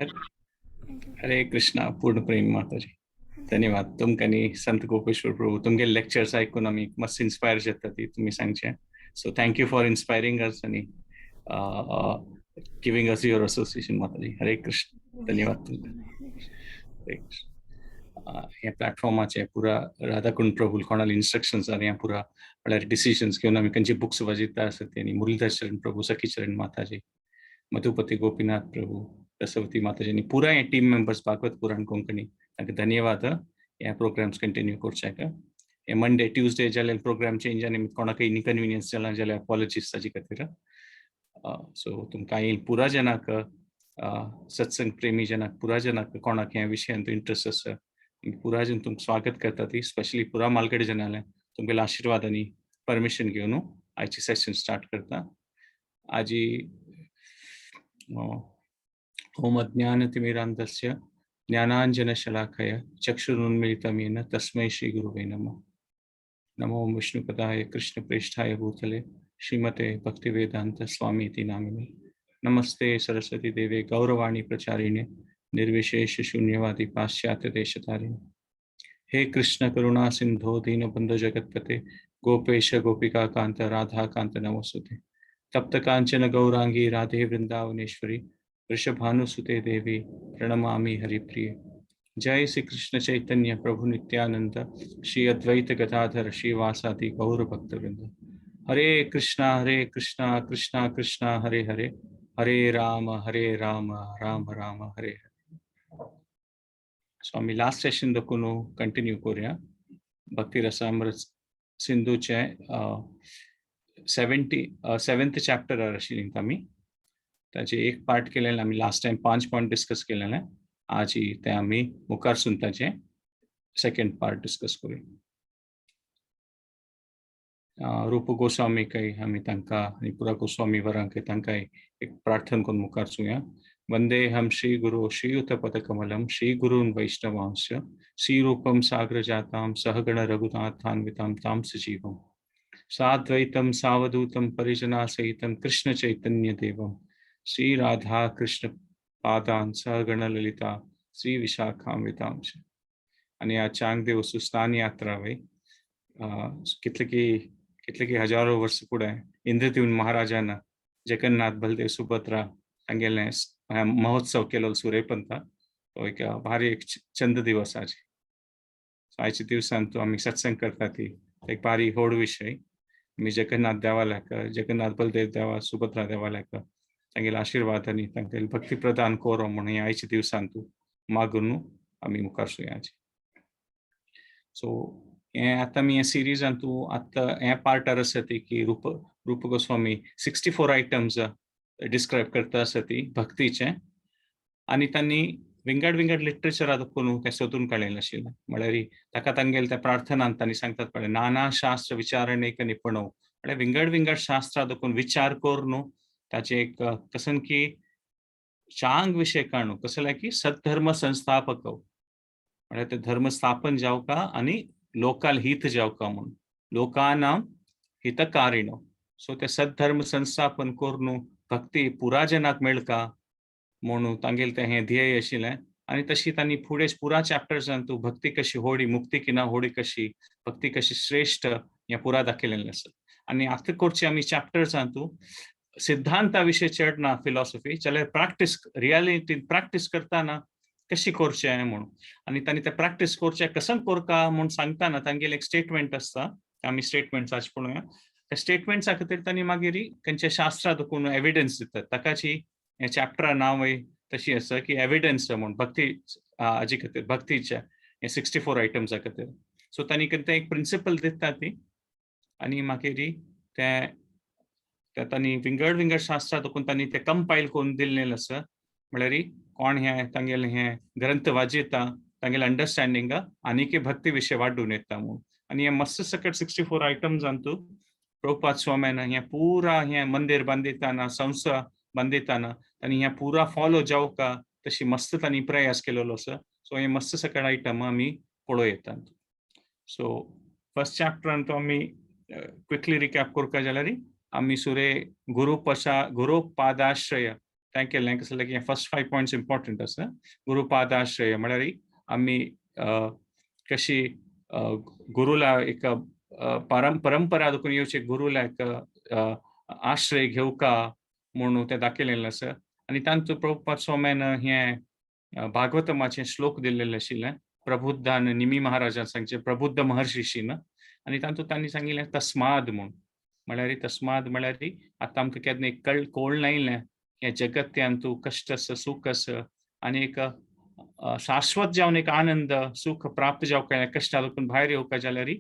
हरे कृष्णा पूर्ण प्रेम माताजी. धन्यवाद तुमकांनी संत गोपेश्वर प्रभू तुमगे लेक्चर्स ऐकून आम्ही मस्त इन्स्पायर जाता ती तुम्ही सांगचे. So thank you for inspiring us आणि गिविंग अस युअर असोसिएशन माताजी. हरे कृष्ण. धन्यवाद तुमका. हरे कृष्ण. ह्या प्लॅटफॉर्माचे पुरा राधाकुंड प्रभू कोणाला इन्स्ट्रक्शन्स आणि ह्या पुरा म्हळ्यार डिसिजन्स घेऊन आम्ही खंयची बुक्स वाजिता आसत आणि मुरलीधर शरण प्रभू सखीचरण माताजी मधुपति गोपीनाथ प्रभु सरस्वती माताजी पूरा ये टीम मेंबर्स भागवत पुराण कोंकणी तांकां धन्यवाद. हे प्रोग्राम्स कंटिन्यू करच्याक. हे मंडे ट्यूसडे जाल्यार प्रोग्राम चेंज आनी कोणाकय इनकन्विनियन्स जाला जाल्यार अपॉलॉजीज ताजे खातीर. सो तुमकां पुरा जनाक सत्संग प्रेमी जनाक पुरा जनाक कोणाक ह्या विशयांत इंट्रस्ट आसा पुरा जन तुमकां स्वागत करता ती स्पेशली पुरा मालगडे जनाले तुमगे आशीर्वाद आनी परमिशन घेवन आयची सेशन स्टार्ट करता. आजी ओम अज्ञानतिमिरान्धस्य ज्ञानाञ्जनशलाकया चक्षुरुन्मीलितं येन तस्मै श्रीगुरुवे नमः. नमो विष्णुपदाय कृष्णप्रेष्ठाय भूतले श्रीमते भक्तिवेदांत स्वामीति नामिने. नमस्ते सरस्वती देवे गौरवाणी प्रचारिणे निर्विशेष शून्यवादी पाश्चात्य देशतारिणे. हे कृष्ण करुणा सिंधो दीनबंधु जगतपते गोपेश गोपिका कांत राधा कांत नमोस्तुते. तप्त कांचन गौरांगी राधे वृंदावनेश्वरी वृषभानुसुते देवी प्रणमामि हरिप्रिय. जय श्री कृष्ण चैतन्य प्रभु नित्यानंद श्री अद्वैत गदाधर श्रीवासादि गौर भक्तवृंद. हरे कृष्णा कृष्णा कृष्णा हरे हरे हरे राम राम राम हरे हरे. सो आम्ही लास्ट सेशन देखून कंटिन्यू करूया. भक्ती रसामृत सिंधूचे 77th चॅप्टर आशिल्ली आमी ताचे एक पार्ट केलेले आमी लास्ट टाइम 5 पॉइंट डिस्कस केलेले. आज ते आमी मुखार सुनताचे सेकंड पार्ट डिस्कस करूया. रूप गोस्वामी काही आमी तांकां आणि पुरा गोस्वामी वरांक तांकां एक प्रार्थना करून मुखार सुया. वंदे हम श्री गुरु श्रीयुत पदकमलम श्री गुरुन् वैष्णवांश श्री रूपम साग्र जातां सहगण रघुनाथान्वितां तां सजीवम् साद्वैतम सावधूतम परिजना सहितम कृष्ण चैतन्य देवम श्री राधा कृष्ण पादान सहगण ललिता श्री विशाखान्वितांश. आणि या चांगदेव सुस्तान यात्रा वय कितले की हजारो वर्ष पुढे इंद्रद्युम्न महाराजांना जगन्नाथ बलदेव सुभद्रा तांगेले महोत्सव केलो सुरेपंता. तो एक भारी एक चंद दिवस आज आयच्या दिवसांत आम्ही सत्संग करता ती एक भारी होड विषय. मी जगन्नाथ देवालयाक जगन्नाथ बलदेव देवा सुभद्रा देवालयाक तांगेले आशीर्वाद आनी तांगेले भक्ती प्रदान करो म्हणून आयच्या दिवसांत मागून आम्ही मुखार सुया. सो आता मी या सिरीजांत आता ह्या पार्टार आसा ती की रूप गोस्वामी 64 आयटम्स डिस्क्रायब करता आसा ती भक्तीचे आणि त्यांनी विंगड लिटरेचर करून ते सोदून काडलेलें आशिल्लें. म्हळ्यार ताका तांगेले त्या प्रार्थनांत तांणी सांगतात पळय नाना शास्त्र विचारणेक निपुणव म्हळ्यार विंगड शास्त्रां देखून विचार करून ताचे एक कसन की चांग विषय काणू कसं की सद्धर्म संस्थापक म्हळ्यार ते धर्म स्थापन जावका आणि लोकाल हित जावका म्हणून लोकांना हितकारिणो. सो ते सद्धर्म संस्थापन करून भक्ती पुरा जनाक मेळका म्हणून तांगेले ते हे ध्येय आशिल्लें. आणि तशी तांणी फुडें पुरा चॅप्टर्सांत भक्ती कशी होडी मुक्ती किना होडी कशी भक्ती कशी श्रेष्ठ हें पुरा दाखयलेलें आसा. आणि आता करची आमी चॅप्टर्सांत सिद्धांता विशय चढना फिलॉसॉफी जाल्यार प्रॅक्टीस रियालिटीन प्रॅक्टीस करताना कशी करचें म्हणून आणि तांणी ते प्रॅक्टीस करचें कसं करता म्हणून सांगताना तांगेले एक स्टेटमेंट आसता. आमी स्टेटमेंट्स आज पळोवया. त्या स्टेटमेंट्सा खातीर तांणी मागीर खंयच्या शास्त्रां देखून एविडन्स दितात. ताकाची हे चॅप्टरा नांव तशी आसा की एविडन्स म्हणून भक्ती हाजे खातीर भक्तीच्या हे 64 आयटम्सा खातीर. सो तांणी ते एक प्रिंसिपल दिता ती आनी मागीर ते तांणी विंगड शास्त्रां देखून तांणी ते कंपायल करून दिल्लें आसा. म्हळ्यार कोण हे तांगेले हे ग्रंथ वाजयता तांगेले अंडरस्टँडिंग आनीक भक्ती विशय वाडून येता म्हणून. आणि हे मस्त सकट 64 आयटम्सांत प्रभुपाद स्वाम्यान हे पुरा हे मंदिर बांदिताना संस्था बांदिताना तांणी हे पुरा फॉलो जावका तशी मस्त तांणी प्रयास केलेलो आसा. सो हे मस्त सकट आयटम आमी पळोव येतात. सो फर्स्ट चॅप्टरांत आमी क्विकली रिकॅप करता जाल्यार आमी सुरे गुरुपादाश्रय केलें कशें की फर्स्ट 5 पॉयंट्स इम्पॉर्टंट आसा. गुरुपादाश्रय म्हळ्यार आमी कशी गुरुला एक परंपरा देखून येवचे गुरुला एक आश्रय घेवका म्हणून ते दाखयलेलें आसा. आनी तांतूं प्रभुपाद स्वाम्यान हे भागवतमाचे श्लोक दिल्लेले आशिल्ले. प्रबुद्धान निमी महाराजान सांगचे प्रबुद्ध महर्षीशीन आनी तांतूं तांणी सांगिल्लें तस्माद म्हूण. म्हळ्यार तस्माद म्हळ्यार आतां आमकां केन्ना एक कळ्ळ आयिल्लें हे जगत तूं कश्ट आसा सुख आसा आनी एक शाश्वत जावन एक आनंद सुख प्राप्त जावंक कश्टा देखून भायर येवका जाल्यार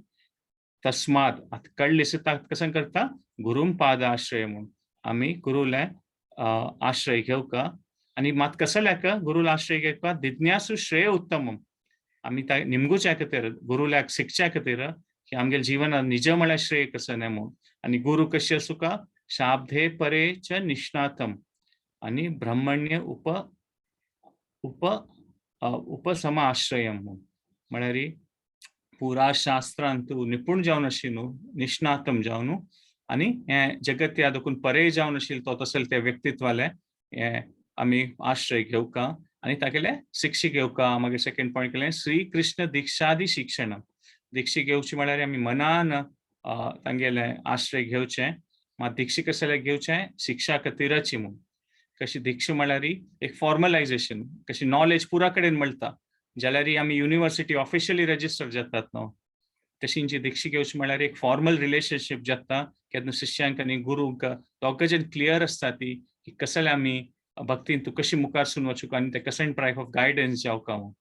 तस्माद आतां कळ्ळें सुद्दां कसं करता गुरुम पाद आश्रय म्हूण आमी गुरुले आश्रय घेवका आनी मात कसल्याक गुरुला आश्रय घेवका जिज्ञासु श्रेय उत्तमम आमी निमगुच्या खातीर गुरुल्याक शिकच्या खातीर की आमगे जिवनात निज म्हळ्यार श्रेय कसं न्हय म्हूण आनी गुरु कशें आसूं शाब्दे परे च निष्णातम आनी ब्रह्मण्य उपसम आश्रयम म्हळ्यार पुरा शास्त्रांत तूं निपुण जावन अशी न्हू निष्णातम जावन न्हू आनी हे जगत या देखून परे जावन आशिल्ले तो तसले ते व्यक्तित्वाले हे आमी आश्रय घेवका आनी तागेले शिक्षा घेवका. मागीर सेकंड पॉयंट केलें श्री कृष्ण दीक्षादी शिक्षण दीक्षा घेवची म्हळ्यार आमी मनान तांगेले आश्रय घेवचे मात दीक्षा कसले घेवचे शिक्षा खातीरची म्हूण कशी दीक्षा म्हळ्यार एक फॉर्मलायझेशन कशी नॉलेज पुरा कडेन मेळटा जाल्यार आमी युनिवर्सिटी ऑफिशियली रजिस्टर जातात न्हू तशींची दीक्षा घेवची म्हळ्यार एक फॉर्मल रिलेशनशीप जाता केन्ना शिष्यांक आनी गुरूंक दोगां जन क्लियर आसता ती की कसले आमी भक्तीन तूं कशी मुखार सुन वचूं आनी ते कसले टायप ऑफ गायडन्स जावका म्हूण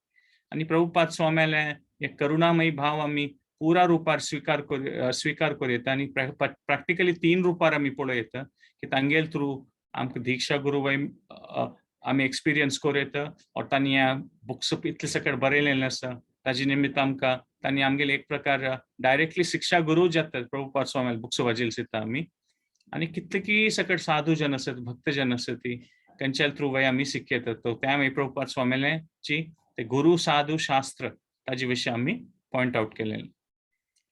आनी प्रभुपाद स्वाम्याले हे करुणामयी भाव आमी पुरा रुपार स्वीकार करूं येता आनी प्रॅक्टिकली 3 रुपार आमी पळोवं येता की तांगेल थ्रू आमकां दीक्षा गुरू आमी एक्सपिरियन्स करूं येता और तांणी ह्या बुक्स इतले सकट बरयलेलें आसा ताजे निमित्त आमकां तांणी आमगेले एक प्रकार डायरेक्टली शिक्षा गुरू जातात प्रभुपाद स्वाम्याल बुक्स वाजेल सिता आमी आनी कितलेकी सकट साधू जन आसात भक्त जन आसात ती तेंच्या थ्रू आमी शिकता येतात त्या मागीर प्रभुपाद स्वाम्यालेची ते गुरु साधू शास्त्र ताजे विशीं आमी पॉयंट आउट केलेलें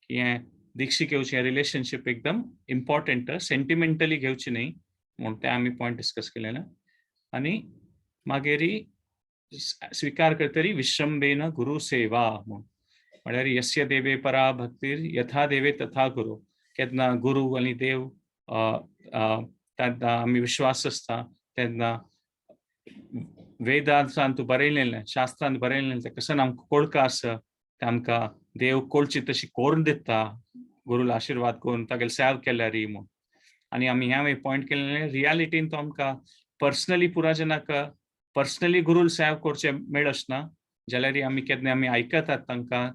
की हे दीक्षा घेवचें रिलेशनशीप एकदम इम्पॉर्टंट सेंटिमेंटली घेवची न्ही म्हूण ते आमी पॉयंट डिस्कस केलेलें आनी मागीर स्वीकार करतरी विश्रंबेन गुरु सेवा म्हूण म्हळ्यार यस्य देवे परा भक्तीर यथा देवे तथा गुरु केन्ना गुरु आनी देव तेन्ना आमी विश्वास आसता तेन्ना वेदांत बरयलेलें शास्त्रांत बरयलेलें तें कसं आमकां कळका आसा तें आमकां देव कळची तशी करून दिता गुरूला आशिर्वाद करून तागेले सेवा केल्यार म्हूण आनी आमी ह्या पॉयंट केलेलें रियालिटीन तो आमकां पर्सनली पुरा जनाक पर्सनली गुरूल सेवा करचें मेळचना जाल्यार आमी केन्ना आमी आयकतात तांकां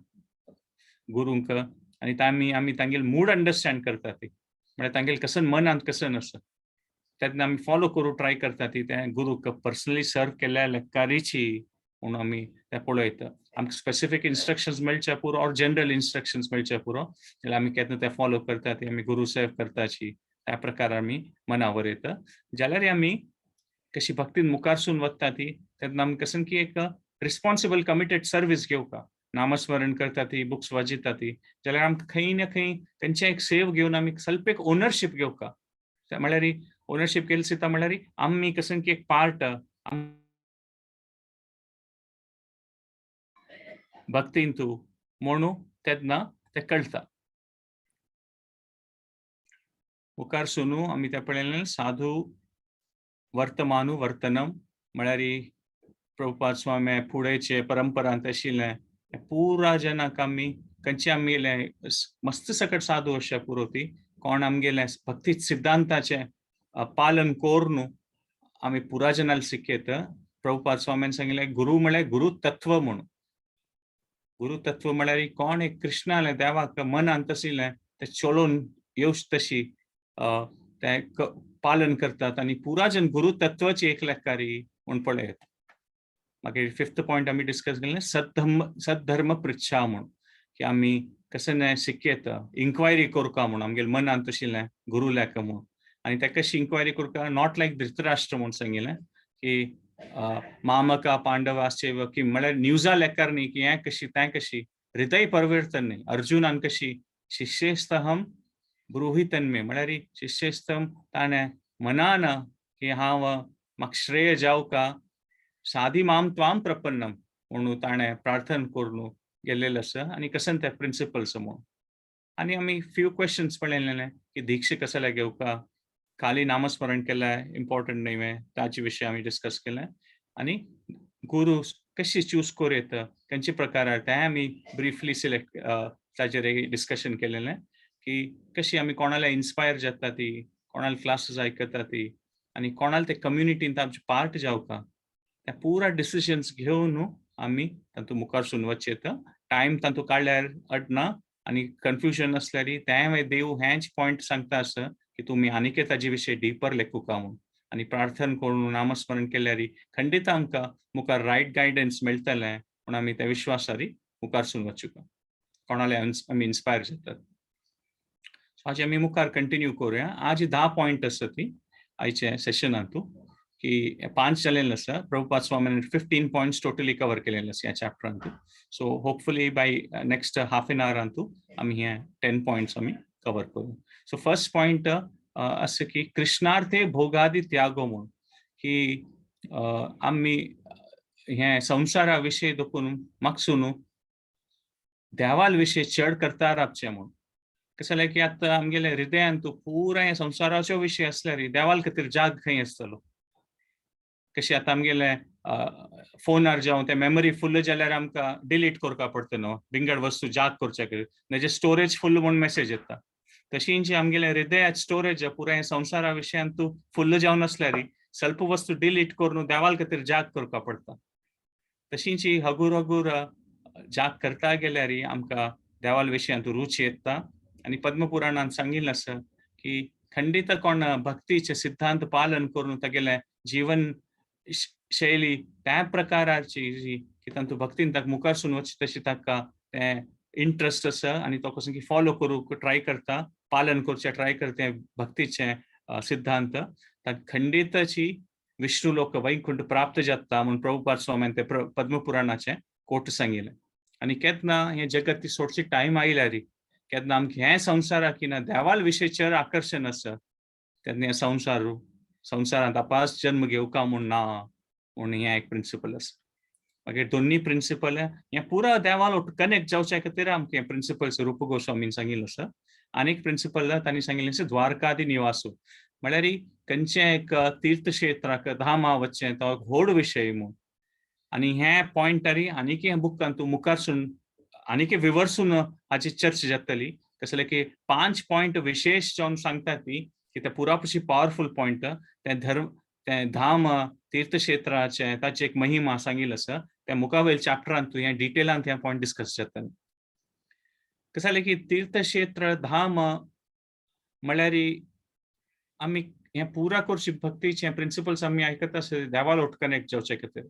गुरूंक आनी आमी तांगेले मूड अंडरस्टँड करतात ती म्हळ्यार तांगेले कसं मनांत कसं आसा तेन्ना आमी फॉलो करूं ट्राय करता ती ते गुरूक पर्सनली सर्व केल्या लेकारीची म्हणून आमी ते पळोवं येता आमकां स्पेसिफीक इन्स्ट्रक्शन्स मेळचे पुरो और जनरल इन्स्ट्रक्शन्स मेळचे पुरो जाल्यार आमी केन्ना ते फॉलो करता ती आमी गुरू सेवा करताची त्या प्रकार आमी मनावर येता जाल्यार आमी कशी भक्तीन मुखारसून वता ती तेन्ना आमी कसं की एक रिस्पॉन्सिबल कमिटेड सर्वीस घेवका नामस्मरण करता ती बुक्स वाजयता ती जाल्यार आमकां खंय ना खंय तेंचे एक सेव घेवन आमी स्वल्प एक ओनरशीप घेवका म्हळ्यार ओनरशीप केली सिता म्हळ्यार आमी कसं की एक पार्ट भक्तीन तूं म्हणून तेन्ना ते कळटा मुखार सुनू आमी ते पळयलें साधू वर्तमानू वर्तनम म्हळ्यार प्रभुपाद स्वामी फुडेचे परंपरांत आशिल्लें पुरा जनाक आमी खंयचे आमगेले मस्त सकट साधू अशे पुरो ती कोण आमगेले भक्ती सिद्धांताचे पालन करून आमी पुरा जनाल शिकयत प्रभुपाद स्वामीन सांगिल्लें गुरु म्हळ्यार गुरु तत्व म्हणून गुरु तत्व म्हळ्यार कोण एक कृष्णाले देवाक मनांत आशिल्लें ते चलोवन येवच तशी ते पालन करतात आनी पुरा जन गुरु तत्वाची एक लेखारी म्हूण पळयत मागीर 5th पॉयंट आमी डिस्कस केलें सद्धर्म पृच्छा म्हूण की आमी कशें शिकयत इन्क्वायरी करता म्हूण आमगेले मनांत आशिल्लें गुरु लेख म्हूण आनी ते कशी इन्क्वायरी करता नॉट लायक धृतराष्ट्र म्हूण सांगिल्लें की मामका पांडवाश्चैव की म्हळ्यार न्यूजा लेखार न्ही की हें कशी तें कशी हृदय परिवर्तन न्ही अर्जुनान कशी शिष्येस्तहम ब्रुही तन्मे म्हळ्यार शिष्येस्तम ताणें मनान की हांव म्हाका श्रेय जाव का साधी माम त्वाम प्रपन्नम म्हणून ताणें प्रार्थना करून गेल्लेलें आसा आनी कसन ते प्रिंसिपल्स म्हणून आनी आमी फ्यू क्वेश्चन्स पळयलेले की दीक्षा कसले घेवका खाली नामस्मरण केलें इम्पॉर्टंट न्हय ताचे विशीं आमी डिस्कस केलें आनी गुरू कशी चूज करीत खंयचे प्रकार ते आमी ब्रीफली सिलेक्ट ताचेर डिस्कशन केलेलें की कशी आमी कोणाला इन्स्पायर जाता ती कोणाला क्लासेस आयकता ती आनी कोणाला ते कम्युनिटीन आमचे पार्ट जावका ते पुरा डिसिजन्स घेवन आमी तातूंत मुखार सुन वचचें टायम तातूंत काडल्यार अडना आनी कन्फ्युजन आसल्यार ते देव हेच पॉयंट सांगता आसा की तुमी आनीक ताजे विशीं डीपर लेखुका म्हणून आनी प्रार्थना करून नामस्मरण केल्यार खंडीत आमकां मुखार रायट गायडन्स मेळटलें म्हणून आमी त्या विश्वासारी मुखार सुन वचुका कोणाला आमी इन्स्पायर जातात आज आमी मुखार कंटिन्यू करूया आज 10 पॉयंट आसा ती आयचे सेशनांतू की 5 जालेलें आसा प्रभुपाद स्वामीन 15 पॉयंट्स टोटली कवर केलेले आसा ह्या चॅप्टरांतू so hopefully by next half an आवरांतू आमी हे 10 पॉयंट्स आमी कवर करू सो फर्स्ट पॉयंट असं की कृष्णार्थे भोगादी त्यागो म्हणून की आमी हे संवसारा विशीं देखून मागसून देवाल विशीं चड करता रावचें म्हणून कसं जालें की आतां आमगेल्या हृदयांत पुरा हे संवसाराचो विशय आसल्यार देवाल खातीर जाग खंय आसतलो कशी आतां आमगेले फोनार जावं ते मेमरी फुल्ल जाल्यार आमकां डिलीट करपा पडटा न्हू विंगड वस्तू जाग करचे खातीर तेजे स्टोरेज फुल्ल म्हूण मेसेज येता तशी जी आमगेले हृदयात स्टोरेज पुराय संवसारा विशयांत फुल्ल जावन आसल्यार स्वल्प वस्तू डिलीट करून देवाल खातीर जाग करपा पडटा तशीच हगूर हगूर जाग करता गेल्यार आमकां देवाल विशयांत रुची येता आनी पद्मपुराणांत सांगिल्लें आसा की खंडित कोण भक्तीचे सिद्धांत पालन करून तागेले जीवन शैली त्या प्रकाराची जी की तातूंत भक्तीन ताका मुखार सुन वचचे तशी ताका ते इंट्रस्ट आसा आनी तो कसो की फॉलो करूंक ट्राय करता पालन करचे ट्राय करते भक्तीचे सिद्धांत ताका खंडितची विष्णू लोक वैकुंठ प्राप्त जाता म्हणून प्रभुपाद स्वामीन ते पद्मपुराणाचे कोट सांगिल्लें आनी केन्ना हे जगत ती सोडची टायम आयल्यार केन्ना आमकां हे संवसाराक की ना देवाल विशयचेर आकर्शण आसा तेन्ना हे संवसारांत आपास जन्म घेवका म्हूण ना म्हणून हें एक प्रिंसिपल आसा मागीर दोन्ही प्रिंसिपल हे पुरा देवाल कनेक्ट जावचे खातीर आमकां हे प्रिंसिपल्स रूप गोस्वामीन सांगिल्लो आसा आनीक प्रिंसिपल तांणी सांगिल्लें आसा द्वारकादी निवासो म्हळ्यार खंयचे एक तीर्थक्षेत्राक धामा वचचें तो व्हड विशय म्हूण आनी हे पॉयंटारी आनीक हे बुकांत तूं मुखारसून आनीक विवरसून हाची चर्चा जातली कसले की 5 पॉयंट विशेष जावन सांगता ती की ते पुरापशी पॉवरफुल पॉयंट ते धर्म ते धाम तीर्थक्षेत्राचे ताची एक महिमा सांगिल्लो आसा त्या मुखावेल चॅप्टरांत हे डिटेलांत हे पॉयंट डिस्कस जातले कसं जालें की तीर्थक्षेत्र धाम म्हळ्यार आमी हे पुरा करची भक्तीचे प्रिंसिपल्स आमी आयकता देवाल कनेक्ट जावचे खातीर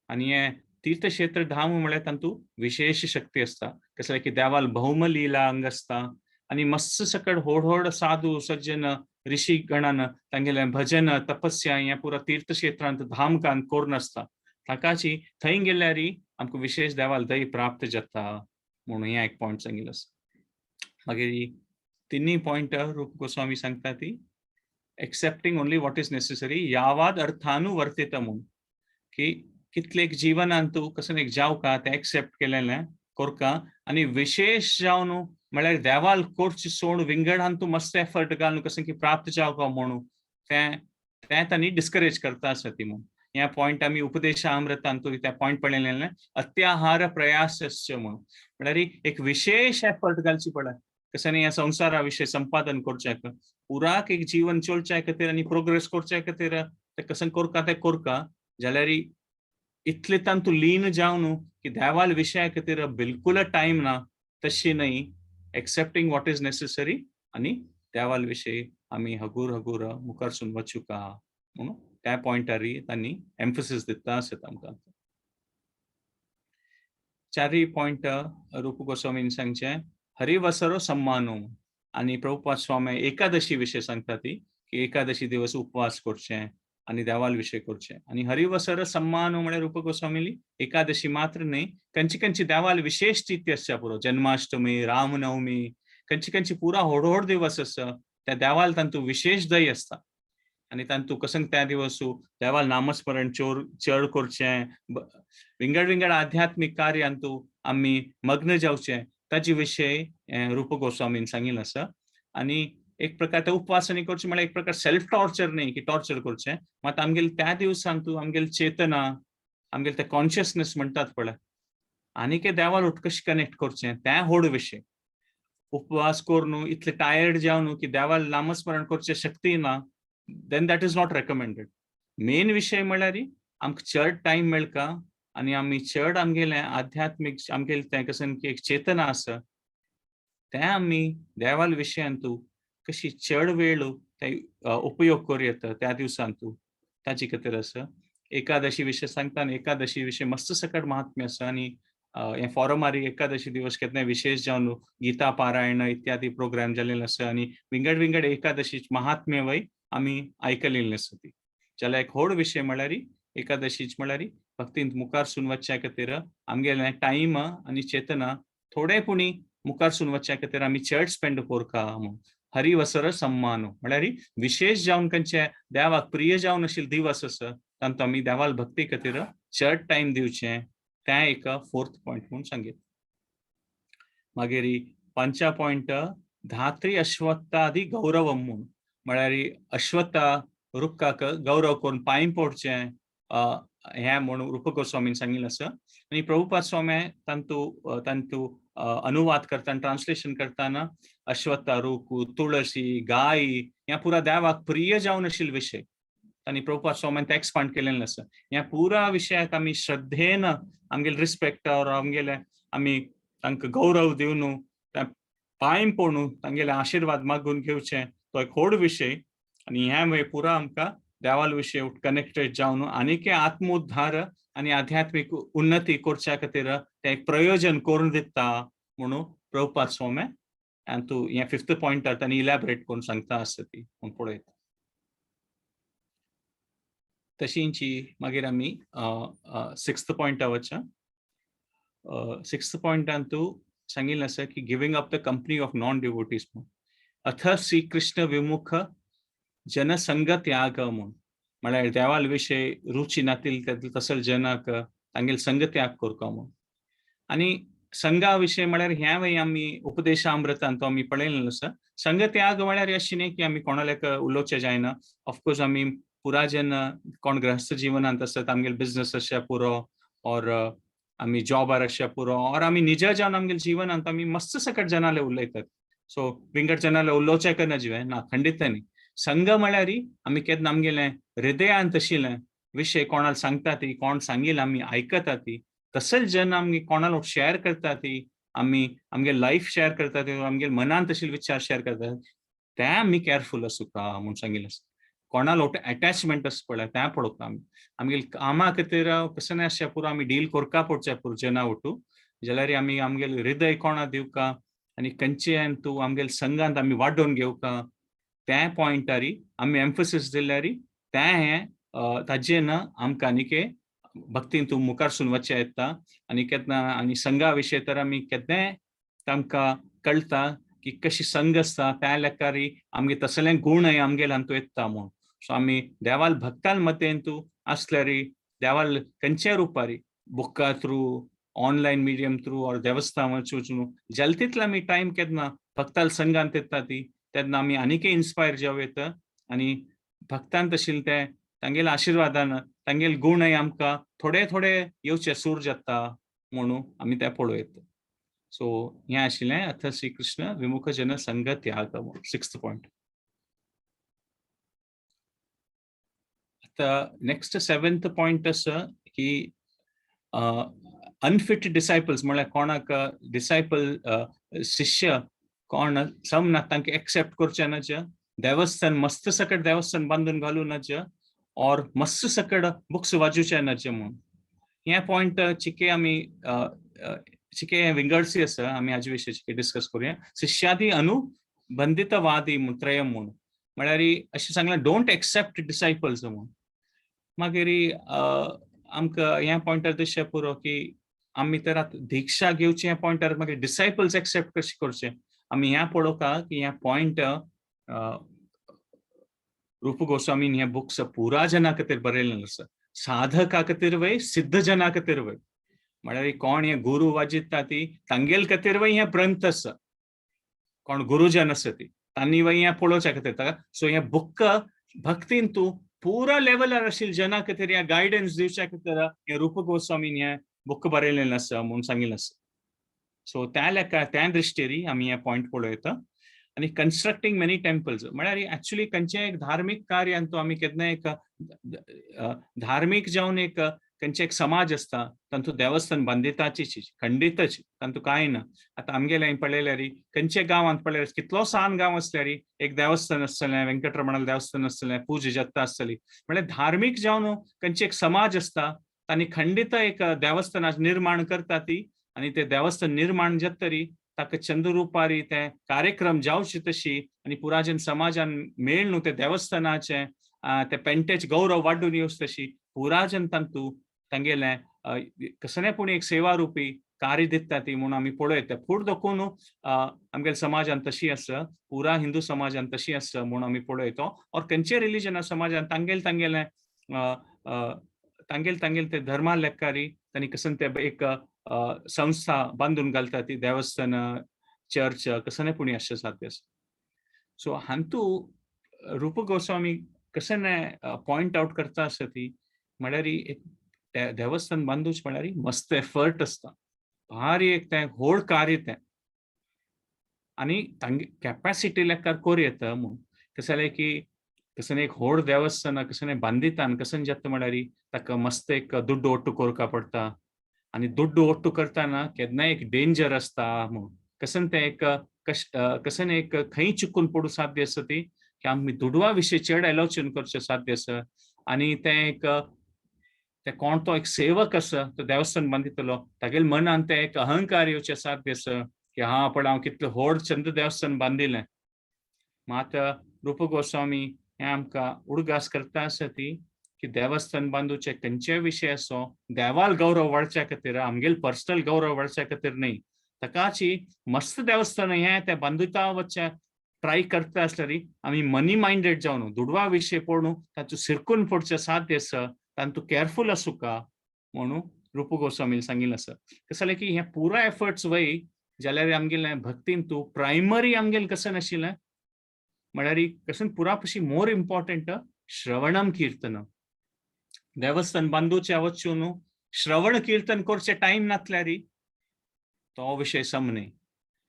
आनी हे तीर्थक्षेत्र धाम म्हळ्यार तातूंत विशेष शक्ती आसता कसले की देवाल भौम लीला अंग आसता आनी मस्त सकट व्हड साधू सज्जन ऋषी गणान तांगेले भजन तपस्या हे पुरा तीर्थक्षेत्रांत धाम करून आसता ताकाची थंय गेल्यार आमकां विशेष देवाल दय प्राप्त जाता म्हणून हे एक पॉयंट सांगिल्लो आसा मागीर तिनी पॉयंट रूप गोस्वामी सांगता ती excepting only what is necessary यावाद अर्थानुवर्तित म्हणून की कितलेक जिवनांत तूं कसं एक जावका ते एक्सेप्ट केलेलें करका आनी विशेष जावन म्हळ्यार देवाल करचे सोड विंगडान तूं मस्त एफर्ट घालून कसं की प्राप्त जावका म्हणून ते तांणी डिस्करेज करता आसा ती म्हणून ह्या पॉयंट आमी उपदेशामृतांत त्या पॉयंट पळयलेलें अत्याहार प्रयासस्य म्हणून म्हळ्यार एक विशेष एफर्ट घालची पडटा कसं ह्या संवसारा विशय संपादन करचे पुराक एक जीवन चलचे खातीर आनी प्रोग्रेस करचे खातीर ते कसं करका जाल्यार इतले तूं लीन जावन की देवाल विशया खातीर बिलकुल टायम ना तशी न्हय एक्सेप्टिंग वॉट इज नेसेसरी आनी देवाल विशयी आमी हगूर हगूर मुखारसून वचुका म्हणून त्या पॉयंटार तांणी एम्फसिस दिता आसत आमकां चारय पॉयंट रूप गोस्वामीन सांगचे हरिवसरो सम्मानो आनी प्रभुपाद स्वामी एकादशी विशय सांगता ती की एकादशी दिवस उपवास करचे आनी देवाल विशय करचे आनी हरिवसर सम्मान म्हळ्यार रूप गोस्वामी एकादशी मात्र न्हय खंयची देवाल विशेष तिथी आसच्या पुरो जन्माष्टमी रामनवमी खंयची पुरा व्हड दिवस आसा त्या देवाल तांतू विशेष दय आसता आनी तांतू कसं त्या दिवसू देवाल नामस्मरण चड करचें विंगड विंगड आध्यात्मिक कार्यांतू आमी मग्न जावचें ताचे विशयी रूप गोस्वामीन सांगिल्लें आसा. आनी एक प्रकार ते उपवास आनी करचें म्हळ्यार एक प्रकार सेल्फ टॉर्चर न्ही की टॉर्चर करचें, मात आमगेल त्या दिवसांतू आमगेल चेतना आमगेल ते कॉन्शियसनेस म्हणटात पळय आनीक देवाल कशें कनेक्ट करचें त्या व्हड विशय. उपवास करून इतले टायर्ड जावन की देवाल नामस्मरण करचें शक्ती ना, then that is not recommended. Main विशय म्हळ्यार आमकां चड टायम मेळका आनी आमी चड आमगेलें आध्यात्मीक आमगेलें तें कसन की एक चेतना आसा तें आमी देवाल विशयांतू कशी चड वेळ ते उपयोग करूं येता त्या दिवसांतू ताचे खातीर आसा. एकादशी विशय सांगता आनी एकादशी विशय मस्त सकट महात्म्य आसा आनी हे फॉरमार एकादशी दिवस केन्नाय विशेष जावन गीता पारायण इत्यादी प्रोग्राम जाल्लेले आसा आनी विंगड विंगड एकादशी महात्म्य वय आमी आयकलेलीं आसा ती. जाल्यार एक व्हड विशय म्हळ्यार एकादशीच म्हळ्यार भक्तींत मुखार सून वचचे खातीर आमगेलें टायम आनी चेतना थोडे पुणी मुखार सून वचचे खातीर आमी चड स्पेंड करका म्हूण. हरिवसर सम्मान म्हळ्यार विशेष जावन खंयचे देवाक प्रिय जावन आशिल्ले दिवस आसा तांतूं आमी देवाल भक्ती खातीर चड टायम दिवचें तें एक फोर्थ पॉयंट म्हणून सांगितलें. मागीर पंचा पॉयंट धात्री अश्वत्थादी गौरवम म्हणून म्हळ्यार अश्वत्था रुखाक गौरव करून पांय पडचें हें म्हणून रूप गोस्वामीन सांगिल्लें आसा. आनी प्रभुपाद स्वामी तांतू अनुवाद करतना ट्रान्सलेशन करतना अश्वत्था रूख तुळसी गाय ह्या पुरा देवाक प्रिय जावन आशिल्ले विशय तांणी प्रभुपाद स्वामीन ते एक्सपांड केलेलें आसा. ह्या पुरा विशयाक आमी श्रद्धेन आमगेले रिस्पेक्ट आमगेले आमी तांकां गौरव दिवन पांय पडून तांगेले आशिर्वाद मागून घेवचें तो एक व्हड विशय. आनी ह्या वेळी पुरा आमकां देवाल विशय कनेक्टेड जावन आनीक आत्मोद्धार आनी आध्यात्मीक उन्नती करच्या खातीर तें एक प्रयोजन करून दिता म्हणून प्रभुपाद स्वामी आनी तूं हे फिफ्थ पॉयंटार तांणी इलॅबरेट करून सांगता आसता ती म्हूण पळयता. तशींची मागीर आमी सिक्स्थ पॉयंटा वचया. सिक्स्थ पॉयंटान तूं सांगिल्लें आसा की giving up the company of non devotees म्हणून. अथ श्री कृष्ण विमुख जनसंग त्याग म्हणून म्हळ्यार देवाल विशय रुची नातिल तसल जनाक तांगेले संग त्याग करता म्हणून. आनी संघा विशय म्हळ्यार ह्या वेळी आमी उपदेशामृतांत तो आमी पळयलेलो आसा. संघ त्याग म्हळ्यार अशें न्ही की आमी कोणालेक उलोवचें जायना. ऑफकोर्स आमी पुरा जेन्ना कोण ग्रहस्थ जिवनांत आसत आमगेले बिझनस आसच्या पुरो और आमी जॉबार आसच्या पुरो और आमी निजा जावन आमगेले जिवनांत आमी मस्त सकट जनाले उलयतात. सो विंगड जनाले उलोवचें करना जिवें ना खंडित न्ही. संघ म्हळ्यार आमी केन्ना आमगेलें हृदयांत आशिल्लें विशय कोणाक सांगता ती कोण सांगिल्लें आमी आयकता ती तसले जन आमी कोणालो शेअर करता ती आमी आमगे लायफ शेअर करता ती आमगेले मनांत आशिल्ले विचार शेअर करता ते आमी केअरफूल आसूंका म्हूण सांगिल्लें आसा. कोणालो अटॅचमेंट आसा पळय तें पळोवता आमी. आमगेले कामा खातीर कसं आसच्या पुरो आमी डील करका पडचें पुरो जना वटू जाल्यार आमी आमगेलें हृदय कोणा दिवका आनी खंयचे तूं आमगेले संघांत आमी वाडोवन घेवका त्या पॉयंटार आमी एम्फसीस दिल्यार तें हें ताजेन आमकां आनीक भक्तीन तूं मुखार सून वचचें येता. आनी केन्ना आनी संघा विशय तर आमी केन्नाय तांकां कळटा की कशी संघ आसता त्या लेकार आमगे तसलें गूण आमगेले हातूंत येता म्हूण. सो आमी देवाल भक्तान मतेन तूं आसल्यार देवाल खंयच्या रुपार बुक्का थ्रू ऑनलायन मिडियम थ्रू और देवस्थान वचून जाल तितलो आमी टायम केन्ना भक्ताल संघांत येता ती तेन्ना आमी आनीक इन्स्पायर जावं येता आनी भक्तांत आशिल्ले ते तांगेले आशिर्वादान तांगेले गूण आमकां थोडे थोडे येवचे सूर जाता म्हणून आमी ते पळयता. सो हें आशिल्लें अथ श्री कृष्ण विमुख जन संघ त्याग सिक्स्थ पॉयंट. आतां नेक्स्ट सेवेंथ पॉयंट आसा की अनफिट डिसायपल्स म्हळ्यार कोणाक डिसायपल शिष्य कोण सम ना तांकां एक्सेप्ट करचे नाचे देवस्थान मस्त सकट देवस्थान बांदून घालूं नाचे और मस्त सकट बुक्स वाजूचे नाचे म्हणून. हे पॉयंट चिके आमी चिके विंगडसी आसा आमी हाजे विशीं चिके डिस्कस करूया. शिष्यादी अनुबंधितवादी त्रयम म्हणून म्हळ्यार अशें सांगलें डोंट एक्सेप्ट डिसायपल्स म्हणून. मागीर आमकां ह्या पॉयंटार दिसचें पुरो की आमी तर आतां दिक्षा घेवची ह्या पॉयंटार मागीर डिसायपल्स एक्सेप्ट कशें करचें आमी ह्या पळोवका की ह्या पॉयंट रूप गोस्वामीन हे बुक्स पुरा जना खातीर बरयल्लें आसा. साधका खातीर वय सिद्ध जना खातीर वय. म्हळ्यार कोण हे गुरू वाजिता ती तांगेल खातीर वय हे ग्रंथ आसा. कोण गुरुजन आसा ती तांणी वय हे पळोवच्या खातीर. सो हे बुक भक्तीन तूं पुरा लेवलार आशिल्ल्या जना खातीर हे गायडन्स दिवच्या खातीर हे रूप गोस्वामीन हे बुक बरयल्लें आसा म्हणून सांगिल्लें आसा. सो त्या दृश्टेरी आमी हे पॉइंट पळयता. आणि कन्स्ट्रक्टिंग मेनी टेम्पल्स म्हळ्यार एक्चुअली खंयचें एक धार्मीक कार्यान तूं आमी केन्ना एक धार्मीक जावन एक खंयचे एक समाज आसता तातूंत देवस्थान बांदिताची खंडितच तातूंत कांय ना. आतां आमगेले पळयल्यार खंयचे गांवांत पळयल्यार कितलो सान गांव असल्यार एक देवस्थान आसतलें, वेंकटरमणाल देवस्थान आसतलें, पूज जत्ता आसतली. म्हळ्यार धार्मीक जावन खंयचे एक समाज आसता तांणी खंडित एक देवस्थानाचें निर्माण करता ती आनी ते देवस्थान निर्माण जातरी ताका चंद्ररुपारी ते कार्यक्रम जावचे तशी आणि पुराजन समाजान मेळ न्हू ते देवस्थानाचे ते पेंटेच गौरव वाडून येवच तशी पुराजन तांतू तांगेले कसलेपूण एक सेवा रुपी कार्य दिता ती म्हणून आमी पळयता. फूड दोखून आमगेल्या समाजान तशी आसा, पुरा हिंदू समाजान तशी आसा म्हणून आमी पळयता. और खंयचे रिलीजन समाजान तांगेले ते धर्मा लेखारी तांणी कसन ते एक संस्था बांधून घालता ती देवस्थान चर्च कसने पुणी अशें साध्य आसा. सो हांतू रूप गोस्वामी कसने पॉइंट आउट करता आसा ती म्हळ्यार एक देवस्थान बांदूच म्हळ्यार मस्त एफर्ट आसता, भारी एक तें व्हड कार्य तें आनी तांगे कॅपॅसिटी लेखार कोर येता म्हूण कशें जालें की कसने एक व्हड देवस्थान कसने बांदिता आनी कसने जाता म्हळ्यार ताका मस्त एक दुड्ड ओट्टू करचा पडटा आणि दुड्ड ओट्टू करताना केन्नाय एक डेंजर आसता म्हणून कसन ते एक कसन एक खंय चिकून पडू साध्य आसा ती की आमी दुडवा विशीं चड एलोचन करचें साध्य आसा. आनी ते एक ते कोण तो एक सेवक आसा तो देवस्थान बांदितलो तागेले मनान ते एक अहंकार येवचे साध्य आसा की हा पळय हांव कितलें व्हड चंद्र देवस्थान बांदिल्लें. मात रूप गोस्वामी हे आमकां उडगास करता आसा ती की देवस्थान बांदूचे खंयचे विशय असो देवाल गौरव वाडच्या खातीर आमगेल पर्सनल गौरव वाडच्या खातीर न्ही. ताकाची मस्त देवस्थान हे ते बांदुता वचचे ट्राय करता आसल्यार आमी मनी माइंडेड जावन दुडवा विशय पळोवन तातूंत सिरकून पडचे साध्य आसा तातूंत केअरफूल आसूं का म्हणून रूप गोस्वामीन सांगिल्लें आसा. कशें जालें की हे पुरा एफर्ट्स वय जाल्यार आमगेले भक्तीन तूं प्रायमरी आमगेलें कसन आशिल्लें म्हळ्यार कसन पुरा पशी मोर इम्पॉर्टंट श्रवणम कीर्तनम. देवस्थान बांदूचे वचून श्रवण कीर्तन करचे टाइम नासल्यार तो विषय समने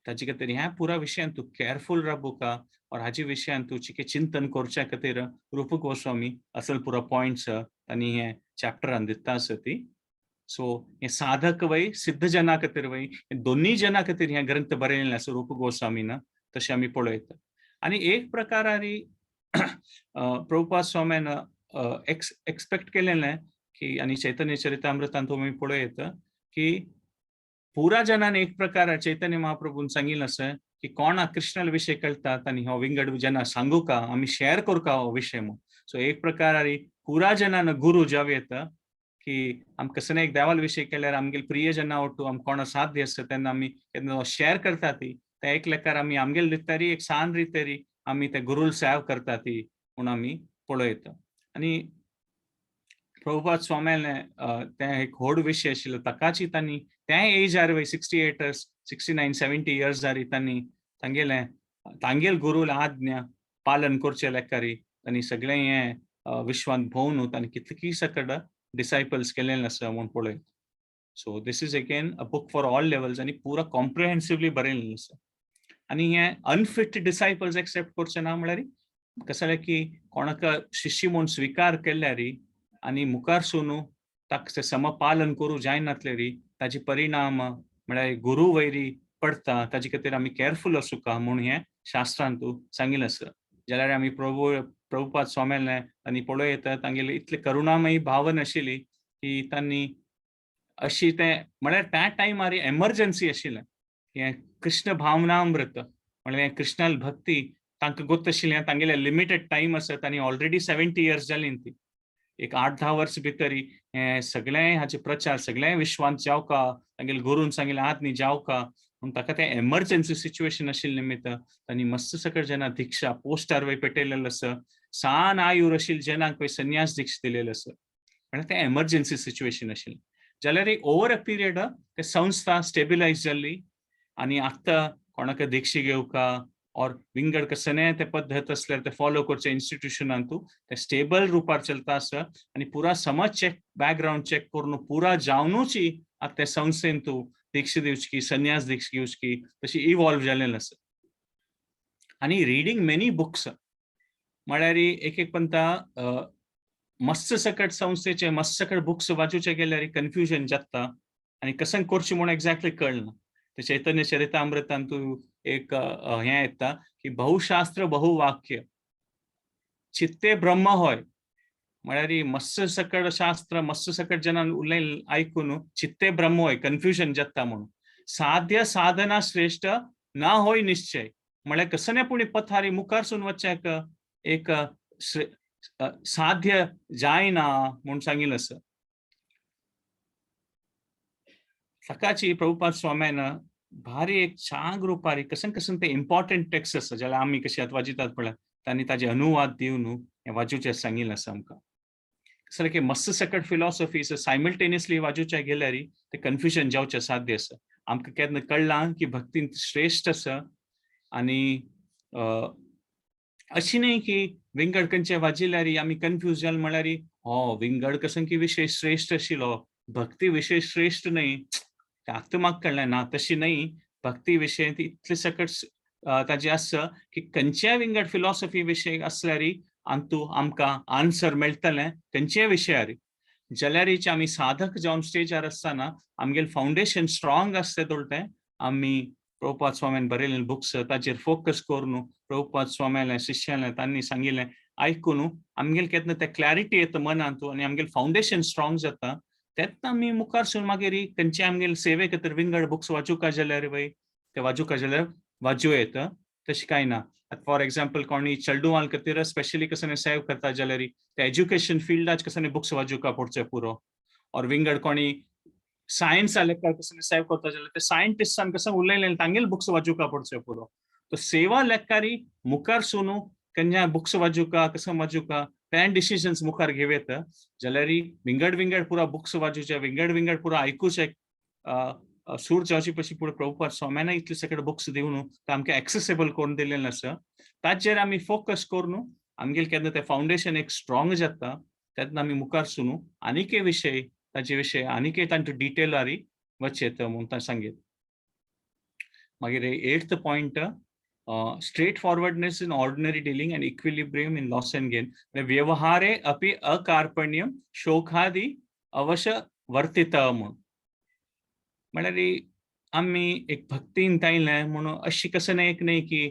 ताचे खातीर ह्या पुरा विशयान तूं केअरफूल राबू का और हाचे विशयान तूं चिके चिंतन करच्या खातीर रूप गोस्वामी असल पुरा पॉइंट्स तांणी हे चॅप्टरान दिता आसा ती. सो हे साधक वय सिद्ध जना खातीर वय दोन्ही जना खातीर हे ग्रंथ बरयल्ले आसा रूप गोस्वामीन तशें आमी पळयता. आनी एक प्रकारारी प्रभुपाद स्वामीन एक्सपेक्ट केलेलें की आनी चैतन्य चरितामृतांत तुमी पळयता की पुरा जनान एक प्रकार चैतन्य महाप्रभून सांगिल्लें आसा की कोणा कृष्णाल विशय कळटात आनी हो विंगड जना सांगू का आमी शेअर करू का हो विशय म्हणून. सो एक प्रकारारी पुरा जनान गुरु जाव येता की आमकां कसले एक देवाल विशय केल्यार आमगेल प्रियजना ओटू आम कोणा साध्य आसता तेन्ना आमी केन्ना शेअर करता ती ते एक लेखार आमी आमगेल रितीरी एक सान रितीरी आमी ते गुरुल सेव करता ती म्हणून आमी पळयता. आनी प्रभुपाद स्वामीले ते एक व्हड विशय आशिल्लो ताकाची तांणी त्या एजार वय 68 69 70 इयर्स जारी तांणी तांगेल गुरुल आज्ञा पालन करचे लेखारी तांणी सगळे हे विश्वांत भोंवन तांणी कितकी सकड डिसायपल्स केलेले आसा म्हणून पळयता. So this is again a book for all levels आनी पुरा कॉम्प्रिहेन्सिवली बरयल्लें आसा. आनी हे अनफिट डिसायपल्स एक्सेप्ट करचे ना म्हळ्यार कशें जालें की कोणाक शिष्य म्हणून स्विकार केल्यार आनी मुखार सुनू ताका समपालन करूं जायनासल्यार ताचे परिणाम म्हळ्यार गुरु वैरी पडटा ताचे खातीर आमी केअरफूल आसूं का म्हणून हे शास्त्रांत सांगिल्लें आसा. जाल्यार आमी प्रभुपाद स्वामीले तांणी पळयता तांगेले इतले करुणामयी भावन आशिल्ली की तांणी अशी ते म्हळ्यार त्या टायमार एमर्जन्सी आशिल्लें हे कृष्ण भावनामृत म्हळ्यार कृष्णाल भक्ती तांकां गोत आशिल्लें तांगेले लिमिटेड टायम आसा तांणी ऑलरेडी 70 इयर्स जालीं ती एक 8-10 वर्स भितर हे सगळे हाचे प्रचार सगळे विश्वांत जावका तांगेले गुरून सांगिल्लें आज्ञा जावका म्हणून ताका ते एमर्जन्सी सिच्युएशन आशिल्ले निमित्त तांणी मस्त सकट जेन्ना दिक्षा पोस्टार वय पेटयलेलो आसा सान आयुर आशिल्ले जेन्ना पळय संन्यास दीक्ष दिलेलो आसा म्हळ्यार तें एमर्जन्सी सिच्युएशन आशिल्लें जाल्यार एक ओवर अ पिरियड ते संस्था स्टेबिलायज जाल्ली आनी आत्तां कोणाक दीक्ष घेवका और विंगड कसने ते पद्दत असल्यार ते फॉलो करचे इन्स्टिट्यूशनांतू ते स्टेबल रुपार चलता आसा आनी पुरा समाज चेक बॅकग्राउंड चेक करून पुरा जावनूच आतां ते संस्थेंतू दीक्ष दिवचकी संन्यास दीक्ष घेवचकी तशी इवॉल्व जाल्लें आसा आनी रिडींग मेनी बुक्स म्हळ्यार एक एक पंता मस्त सकट संस्थेचे मस्त सकट बुक्स वाचूचे गेल्यार कन्फ्युजन जाता आनी कसन करचें म्हूण एक्झॅक्टली कळना ते चैतन्य चरितामृतांत तूं एक हें येता की बहुशास्त्र बहुवाक्य चित्ते ब्रह्म होय म्हळ्यार मस्त सकट शास्त्र मस्त सकट जनान उलयलें आयकून चित्ते ब्रह्म होय कन्फ्युजन जाता म्हणून साध्य साधना श्रेष्ठ ना होय निश्चय म्हळ्यार कसने पूण पथारी मुखारसून वच्चाक एक साध्य जायना म्हणून सांगिल्लें आसा सकाळची प्रभुपाद स्वाम्यान भारी एक छान रुपार कसन कसन ते इम्पॉर्टंट टेक्स्ट आसा जाल्यार आमी कशे आतां वाचितात पळय तांणी ताजे अनुवाद दिवन हें वाचूचें सांगिल्लें आसा आमकां कसलें की मस्त सकट फिलॉसॉफी सायमल्टेनियसली वाचूचे गेल्यार ते कन्फ्युजन जावचें साध्य आसा आमकां केन्ना कळलां की भक्तीन श्रेष्ठ आसा आनी अशी न्ही की विंगड खंयचे वाजिल्यार आमी कन्फ्यूज जाले म्हळ्यार हो विंगड कसन की विशय श्रेष्ठ आशिल्लो भक्ती विशय श्रेष्ठ न्ही आतां म्हाका कळ्ळें ना तशी न्ही भक्ती विशय इतले सकट ताजे आसा की खंयच्या विंगड फिलॉसॉफी विशय आसल्यार अंतू आमकां आन्सर मेळटलें खंयच्याय विशयार जाल्यार आमी साधक जावन स्टेजार आसतना आमगेलें फावंडेशन स्ट्रॉंग आसता तोळटें आमी प्रभुपाद स्वाम्यान बरयलेले बुक्स ताजेर फोकस करून प्रभुपाद स्वाम्याले शिश्याले तांणी सांगिल्लें आयकून आमगेले केन्ना ते क्लॅरिटी येता मनांत आनी आमगेलें फावंडेशन स्ट्रॉंग जाता तेन्ना आमी मुखारसून मागीर खंयचे आमगेले सेवे खातीर विंगड बुक्स वाचूंका जाल्यार वय ते वाचूंका जाल्यार वाचूं येता तशें कांय ना फॉर एग्जाम्पल कोणी चेडूवाल खातीर स्पेशली कसं सेव करता जाल्यार ते एज्युकेशन फिल्डाच कसं बुक्स वाचूंका पडचे पुरो और विंगड कोणी सायन्स लेक्कार कसं सेव करता जाल्यार ते सायंटिस्टान कसं उलयलें तांगेले बुक्स वाचूंका पडचे पुरो तो सेवा लेक्कारी मुखार सुनू कन्या बुक्स वाचूंका कसं वाचूंका ते डिसिजन्स मुखार घेवेत जाल्यार विंगड विंगड पुरा बुक्स वाचूचे विंगड विंगड पुरा आयकूचे सूर जावची पशी पुढे प्रभुपाद स्वाम्यान इतले सकट बुक्स दिवन आमकां एक्सेसिबल करून दिलेलें आसा ताचेर आमी फोकस करून आमगेले केन्ना ते फावंडेशन एक स्ट्रॉंग जाता तेन्ना आमी मुखार सुनू आनीकय विशय ताचे विशय आनीकय तांचे डिटेलारी वचेत म्हणून तां सांगेत मागीर 8th point straight forwardness in ordinary dealing end equilibrium in loss and gain Vyavahare अपि अकार्पण्यम शोकादि अवश्य वर्तित म्हणून म्हळ्यार आमी एक भक्तीन तायलें म्हणून अशी कसं एक न्ही की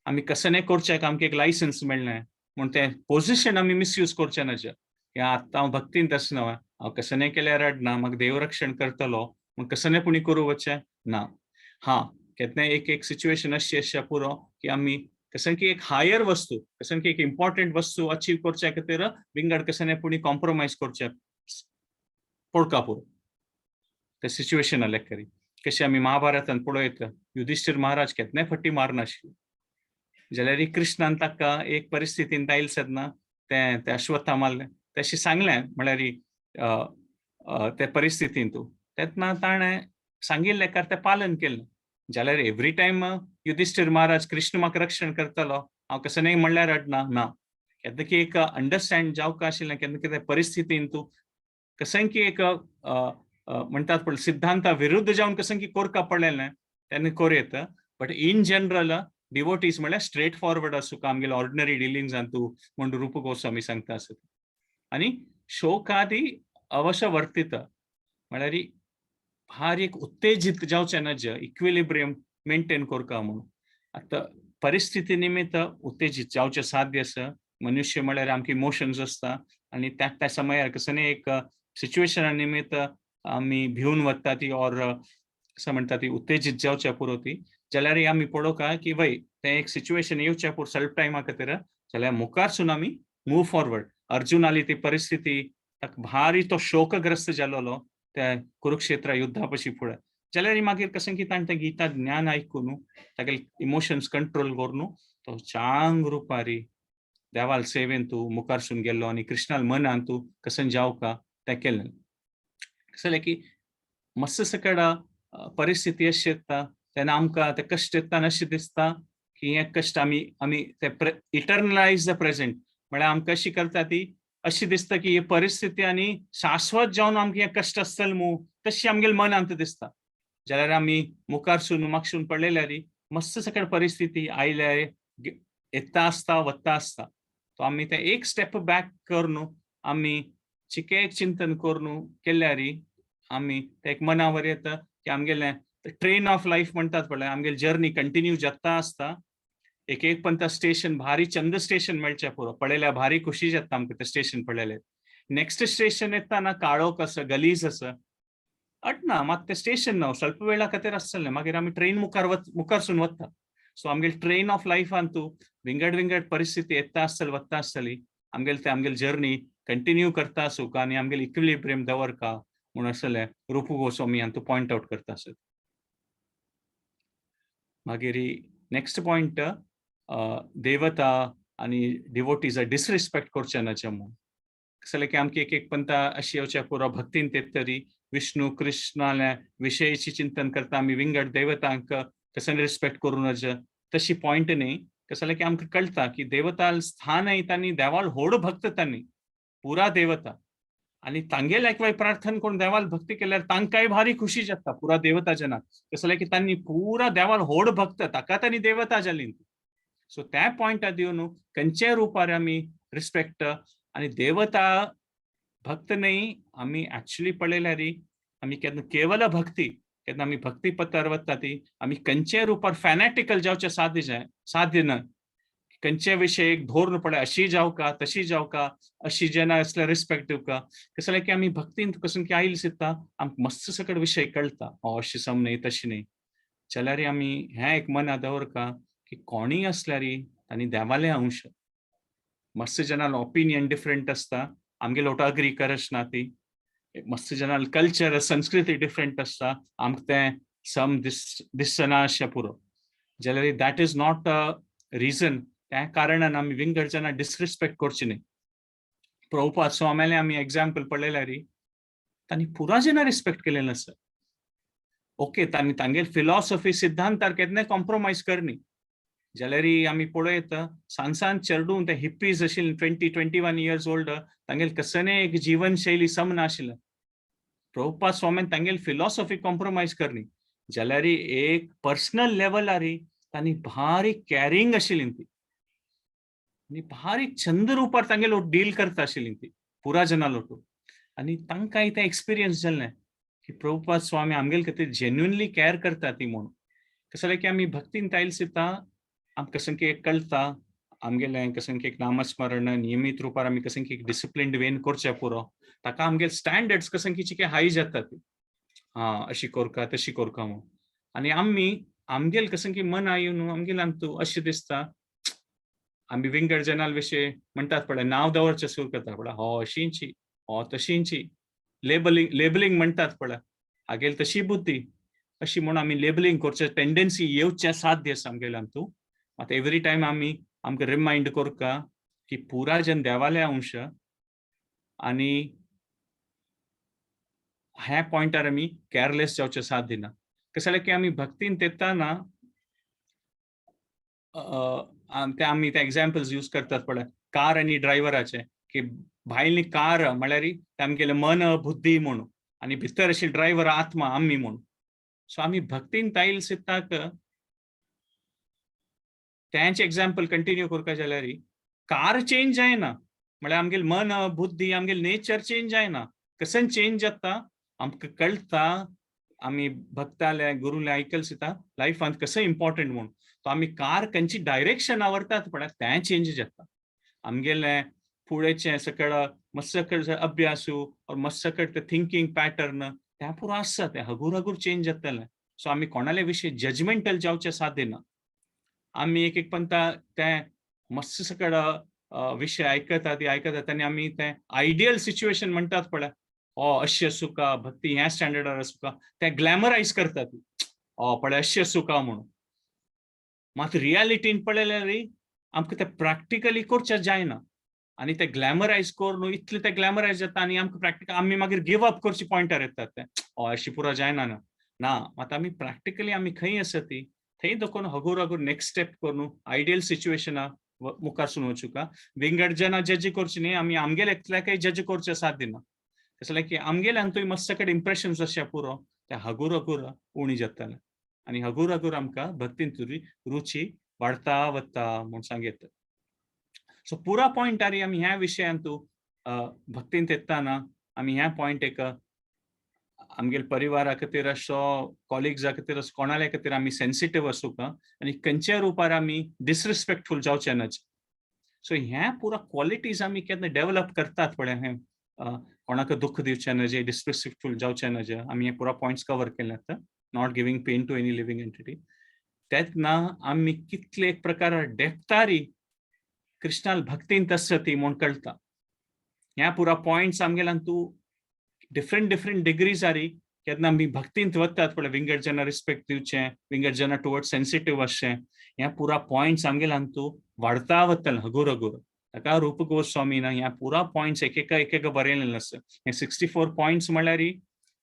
आमी कसं करचें आमकां एक लायसन्स मेळ्ळें म्हूण तें पोजिशन आमी मिसयूज करचें नाजे आतां हांव भक्तीन तशें न्हय हांव कसं केल्यार रडना म्हाका देवरक्षण करतलो म्हूण कसं पुणी करूं वचचें ना हां केन्नाय एक सिच्युएशन अशी आसच्या पुरो की आमी कसं की एक हायर वस्तू कसं की एक इम्पॉर्टंट वस्तू अचीव करचे खातीर विंगड कसं पुणी कॉम्प्रोमायज करचें पडका पुरो ते सिच्युएशन लेक्करी कशें आमी महाभारतांत पळयत युधिष्ठीर महाराज केन्नाय फटी मारनाशिल्लो जाल्यार कृष्णान ताका एक परिस्थितीन दायल सदना ते अश्वत्थामाल तशें सांगलें म्हळ्यार ते परिस्थितीन तूं तेन्ना ताणें सांगिल्लें कार तें पालन केलें जाल्यार एवरी टायम युधिष्ठीर महाराज कृष्ण म्हाका रक्षण करतलो हांव कसं म्हणल्यार रडना ना केन्ना की एक अंडरस्टँड जावका आशिल्लें केन्ना कितें परिस्थितीन तूं कसं की एक म्हणटात पण सिद्धांता विरुद्ध जावन कसं की करका पडलेलें तेन्ना कोरयेत बट इन जनरल डिवोटीज म्हळ्यार स्ट्रेट फॉरवर्ड आसूं आमगेले ऑर्डिनरी डिलिंग्सांत तूं म्हण रूप गोस्वामी सांगता आसत आनी शोकादी अवश्य वर्तित म्हळ्यार भार एक उत्तेजित जावचें नज इक्विलिब्रियम मेंटेन करका म्हणून आतां परिस्थिती निमित्त उत्तेजित जावचें साध्य आसा मनुष्य म्हळ्यार आमचे इमोशन्स आसता आनी त्या समयार कसं एक सिच्युएशना निमित्त आमी भिवन वता ती और असं म्हणटा ती उत्तेजित जावच्या पुरो ती जाल्यार आमी पळोवका की वय तें एक सिच्युएशन येवच्या पुरो स्वल्प टायमा खातीर जाल्यार मुखारसून आमी मूव फॉरवर्ड अर्जुन आली ती परिस्थिती ताका भारी तो शोकग्रस्त जालोलो त्या कुरुक्षेत्र युद्धा पशी फुडें जाल्यार मागीर कशें की ताणें तें गीता ज्ञान आयकून तागेले इमोशन्स कंट्रोल करून तो चांग रुपारी देवाल सेवेन तू मुखारसून गेल्लो आनी कृष्णाल मनान तू कसन जावका तें केलें. कसं जालें की मस्त सकड परिस्थिती अशी येता तेन्ना आमकां ते कश्ट येताना अशें दिसता की हे कश्ट आमी ते इटर्नलायज द प्रेझेंट, म्हळ्यार आमकां अशी करता ती अशी दिसता की ही परिस्थिती आनी शाश्वत जावन आमकां हे कश्ट आसतले मू तशी आमगेल्या मनांत दिसता. जाल्यार आमी मुखारसून मागसून पळयल्यार मस्त सकड परिस्थिती आयल्यार येता आसता वता आसता. तो आमी ते एक स्टेप बॅक करून आमी चिके चिंतन करून केल्यार आमी ते एक मनावर येता की आमगेलें ट्रेन ऑफ लायफ म्हणटात पळय, आमगेली जर्नी कंटिन्यू जाता आसता. एक पंत स्टेशन भारी चंद स्टेशन मेळचें पुरो पळयल्यार भारी खुशी जाता आमकां ते स्टेशन पळयल्यार. नेक्स्ट स्टेशन येताना काळोख आसा, गलीज आसा. अटना मात ते स्टेशन न्हू, ಸ್ವಲ್ಪ वेळा खातीर आसतलें, मागीर आमी ट्रेन मुखारसून वता. सो आमगेली ट्रेन ऑफ लायफान तूं विंगड विंगड परिस्थिती येता आसतली वता आसतली, आमगेली जर्नी कंटिन्यू करता आसूं आनी आमगेली इक्विलिब्रियम दवरका म्हूण आसलें रुपू गोस्वामी हांतूं पॉयंट आवट करता आसत. मागीर नेक्स्ट पॉयंट देवता आनी डिवोटीज डिसरिस्पेक्ट करचे न्हय म्हूण. कसं जालें की आमकां एक पंता अशी येवच्या पुरो भक्तीन तेतरी विष्णू कृष्णाल्या विशयीची चिंतन करता आमी विंगड देवतांक कसं रिस्पेक्ट करून तशी पॉयंट न्ही. कसं जालें की आमकां कळटा की देवता स्थान तांणी देवाल व्हड भक्त तांणी पुरा देवता आनी तांगेल एकवाय प्रार्थना करून देवाल भक्ती केल्यार तांकांय भारी खुशी जाता पुरा देवता जनाक. कसं जालें की तांणी पुरा देवाल व्हड भक्त ताका तांणी देवता जाली. सो त्या पॉयंटार दिवन खंयच्याय रुपार आमी रिस्पेक्ट आनी देवता भक्त न्ही आमी एक्चुअली पळयल्यार आमी केन्ना केवल भक्ती केन्ना आमी भक्ती पथार वता ती आमी खंयच्याय रुपार फॅनेटिकल जावचे साध्य न्हय. खंयचे विशय एक धोरण पळय अशी जावका तशी जावका अशी जेन्ना असल्यार रिस्पेक्ट दिवका. कसं जालें की आमी भक्तीन कसून की आयले सिद्धा आमकां मस्त सकड विशय कळटा अशी सम न्ही तशी न्ही. जाल्यार आमी हें एक मना दवरका की कोणीय असल्यार तांणी देवाले अंश. मस्त जनाल ओपिनियन डिफरंट आसता, आमगे लोट अग्री करचना ती. मस्त जनाल कल्चर संस्कृती डिफरंट आसता, आमकां तें सम दिसना अशें पुरो. जाल्यार that is not a reason. त्या कारणान आमी विंगड जना डिसरिस्पेक्ट करची न्ही. प्रभुपाद स्वाम्याले आमी एग्जाम्पल पळयल्यार तांणी पुरा जना रिस्पेक्ट केलेलें आसा. ओके तांणी तांगेली फिलॉसॉफी सिद्धांतार केन्ना कॉम्प्रोमायज करनी. जाल्यार आमी पळयत सांसान चेडूं ते हिप्पीज आशिल्ले 21 इयर्स ओल्ड तांगेली कसनय एक जीवनशैली सम नाशिल्लें. प्रभुपाद स्वाम्यान तांगेली फिलॉसॉफी कॉम्प्रोमायज करनी. जाल्यार एक पर्सनल लेवलार तांणी भारी कॅरिंग आशिल्ली ती आनी भारी छंद रुपार तांगेलो डील करता आशिल्ली ती पुरा जना लोटू. आनी तांकांय तें एक्सपिरियन्स जाल्लें की प्रभुपाद स्वामी आमगेले खातीर जेन्युअनली केअर करता ती म्हणून. कसं जालें की आमी भक्तीन तायले सिता आमकां कशें की कळटा आमगेलें कशें की नामस्मरण नियमीत रुपार आमी कशें की डिसिप्लिन्ड वेन करचें पुरो. ताका आमगेले स्टँडर्ड्स कशें की चिके हाय जातात. अशी करका तशी करका म्हणून. आनी आमी आमगेले कशें की मन येवन आमगेले आमकां अशें दिसता आमी विंगड जनाल विशय म्हणटात पळय नांव दवरचें सुरू करता पळय हो अशींची हो तशींची लेबलिंग म्हणटात पळय आगेली तशी बुद्धी अशी म्हणून आमी लेबलिंग करचें टेंडन्सी येवचें साध्य आसा आमगेले हातूंत. मात एवरी टायम आमी आमकां रिमाइंड करता की पुरा जन देवाले अंश आनी ह्या पॉयंटार आमी केअरलेस जावचें साध्य ना. कसं जालें की आमी भक्तीन तेताना ते आमी ते एग्जाम्पल्स यूज करतात पळय कार आनी ड्रायव्हराचे की भायली कार म्हळ्यार आमगेलें मन बुद्धी म्हणून आनी भितर अशी ड्रायव्हर आत्मा आमी म्हणून. सो आमी भक्तीन तायले सिद्धाक तेंच एग्जाम्पल कंटिन्यू करता जाल्यार कार चेंज जायना म्हळ्यार आमगेलें मन बुद्धी आमगेलें नेचर चेंज जायना. कसन चेंज जाता आमकां कळटा आमी भक्ताले गुरुले आयकल सिता लायफांत कसं इम्पॉर्टंट म्हणून. तो आमी कार खंयची डायरेक्शन आवरतात पळय तें चेंज जाता. आमगेलें फुडेंचें सकळ मस्त सकळ अभ्यासू मस्त सकळ ते थिंकींग पॅटर्न तें पुरो आसता तें हगूर हगूर चेंज जातलें. सो आमी कोणाले विशीं जजमेंटल जावचें साध्य ना. आमी एक पंता तें मस्त सकळ विशय आयकतात आनी आमी तें आयडियल सिच्युएशन म्हणटात पळय अशी आसूं का भक्ती ह्या स्टँडर्डार आसूं का तें ग्लॅमरायज करतात पळय अशी आसूं का म्हणून. मात रियालिटीन पळयल्यार आमकां ते प्रॅक्टिकली करचें जायना आनी ते ग्लॅमरायज करून इतले ते ग्लॅमरायज जाता आनी आमकां प्रॅक्टिकल आमी मागीर गिव अप करची पॉयंटार येतात ते अशी पुरो जायना ना आतां आमी प्रॅक्टिकली आमी खंय आसा ती थंय देखून हगूर हगूर नेक्स्ट स्टेप करून आयडियल सिच्युएशना मुखार सुन वचूं विंगड जना जज करची न्ही आमी आमगेले एकल्याकय जज करचे साथ दिना कसले की आमगेल्यान मस्त कडेन इम्प्रेशन अशें पुरो ते हगूर हगूर उणी जाताले आनी हगूर हगूर आमकां भक्तीन रुची वाडता वता म्हूण सांगयता सो पुरा पॉयंटार आमी ह्या विशयांत भक्तीन तेत्ताना आमी ह्या पॉयंट एक आमगेल परिवारा खातीर असो कॉलिग्जा खातीर कोणाले खातीर आमी सेन्सिटीव आसूं आनी खंयच्या रुपार आमी डिसरिस्पेक्टफूल जावचे ना सो ह्या पुरा क्वॉलिटीज आमी केन्ना डेव्हलप करतात पळय हे कोणाक दुःख दिवचे नजे डिसरिस्पेक्टफूल जावचे नजे आमी हे पुरा पॉयंट्स कवर केल्यात not giving pain to any living entity तेन्ना आमी कितले एक प्रकार डेप्थारी कृष्णाल भक्तीन तसती म्हूण कळटा ह्या पुरा पॉयंट्स आमगेल्यान तूं डिफरंट डिग्रीज आरी केन्ना आमी भक्तीन वतात पळय विंगड जना रिस्पेक्ट दिवचें विंगड जना टुवर्ड सेन्सिटीव आसचें ह्या पुरा पॉयंट्स आमगेल्यान तूं वाडता वतलें हगूर हगूर ताका रूप गोस्वामीन ह्या पुरा पॉयंट्स एक बरयलेलें आसा हे 64 पॉयंट्स म्हळ्यार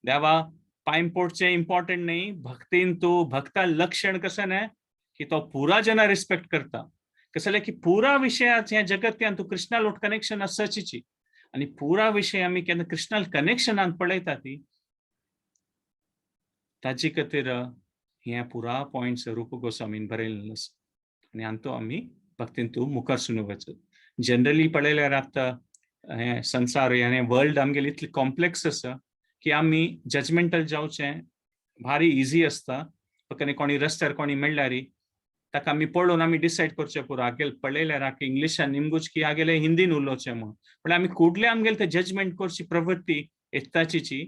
देवा पायम पोडचें इम्पॉर्टंट न्ही भक्तीन तूं भक्ता लक्षण कसं न्हय की तो पुरा जना रिस्पेक्ट करता कसले की पुरा विशयात ह्या जगत्यान तूं कृष्णाल कनेक्शन आसची आनी पुरा विषय आमी केन्ना कृष्णाल कनेक्शनान पळयता ती ताजे खातीर हे पुरा पॉयंट्स रूप गोस्वामीन बरयलेले आसा आनी हातूंत आमी भक्तीन तूं मुखार सुरू वचत जनरली पळयल्यार आतां हे संसार हे वर्ल्ड आमगेले इतले कॉम्प्लेक्स आसा की आमी जजमेंटल जावचें भारी इजी आसता फक्त कोणी रस्त्यार कोणी मेळ्ळ्यार ताका आमी पळोवन आमी डिसायड करचें पुरो आगेल पळयल्यार इंग्लिशान निमगुच की आगेले हिंदीन उलोवचें म्हूण पण आमी कुडले आमगेले ते जजमेंट करची प्रवृत्ती येताची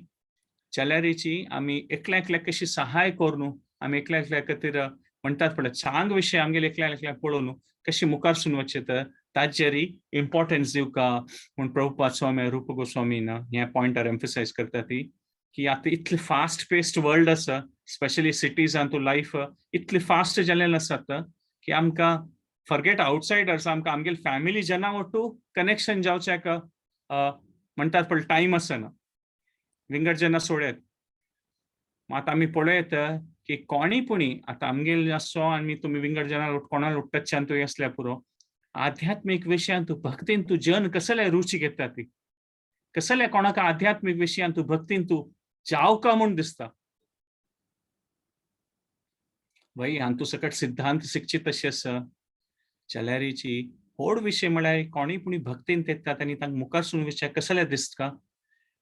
जाल्यारीची आमी एकल्या एकल्याक कशी सहाय करून आमी एकल्या एकल्या खातीर म्हणटात पळय चांग विशय आमगेले एकल्या एकल्याक पळोवन कशी मुखार सुन वचचे तर ताजेरी इम्पॉर्टन्स दिवका म्हूण प्रभुपाद स्वामी रूप गोस्वामीन ह्या पॉयंटार एम्फसायज करता ती की आतां इतले फास्ट पेस्ड वर्ल्ड आसा स्पेशली सिटीजान तूं लायफ इतली फास्ट जाल्लेलें आसात की आमकां फॉरगेट आउटसायडर्स आमकां आमगेले फॅमिली जना वटू कनेक्शन जावच्याक म्हणटात पळय टायम आसना विंगड जना सोडत आतां आमी पळयत की कोणी पुणी आतां आमगेले आसो आनी तुमी विंगड जना कोणाला टच्च्यान तुवें आसल्या पुरो आध्यात्मीक विशयान तूं भक्तीन तूं जन कसले रुची घेता ती कसले कोणाक आध्यात्मीक विशयान तूं भक्तीन तूं जावका म्हूण दिसता भाई हातूं सकट सिद्धांत शिकची तशी आसा जाल्यारीची व्हड विशय म्हळ्यार कोणी पुणी भक्तीन तेतात आनी तांकां मुखार सुन विशय कसले दिसता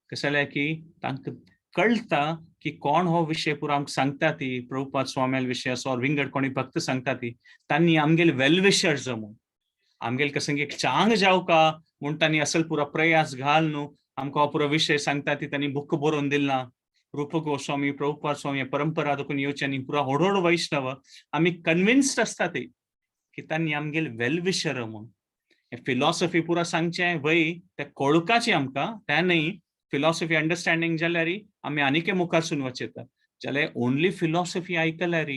कसले की तांकां कळटा की कोण हो विशय पुरो आमकां सांगता ती प्रभुपाद स्वाम्याल विशय आसो विंगड कोणी भक्त सांगता ती तांणी आमगेले वेल विशर्स म्हूण आमगेले कसं एक चांग जावका म्हूण तांणी असल पुरो प्रयास घाल न्हू आमकां हो पुरो विशय सांगता ती तांणी बुक बरोवन दिलना रूप गोस्वामी प्रभुपाद स्वामी परंपरा देखून येवचे आनी पुरो व्हड वैष्णव आमी कन्विन्स्ड आसता ती की तांणी आमगेले वेल विशर म्हूण फिलॉसॉफी पुरो सांगचें वय ते कळुकाची आमकां त्या न्ही फिलॉसॉफी अंडरस्टँडिंग जाल्यार आमी आनीक मुखार सुन वचयता जाल्यार ओनली फिलॉसॉफी आयकल्यार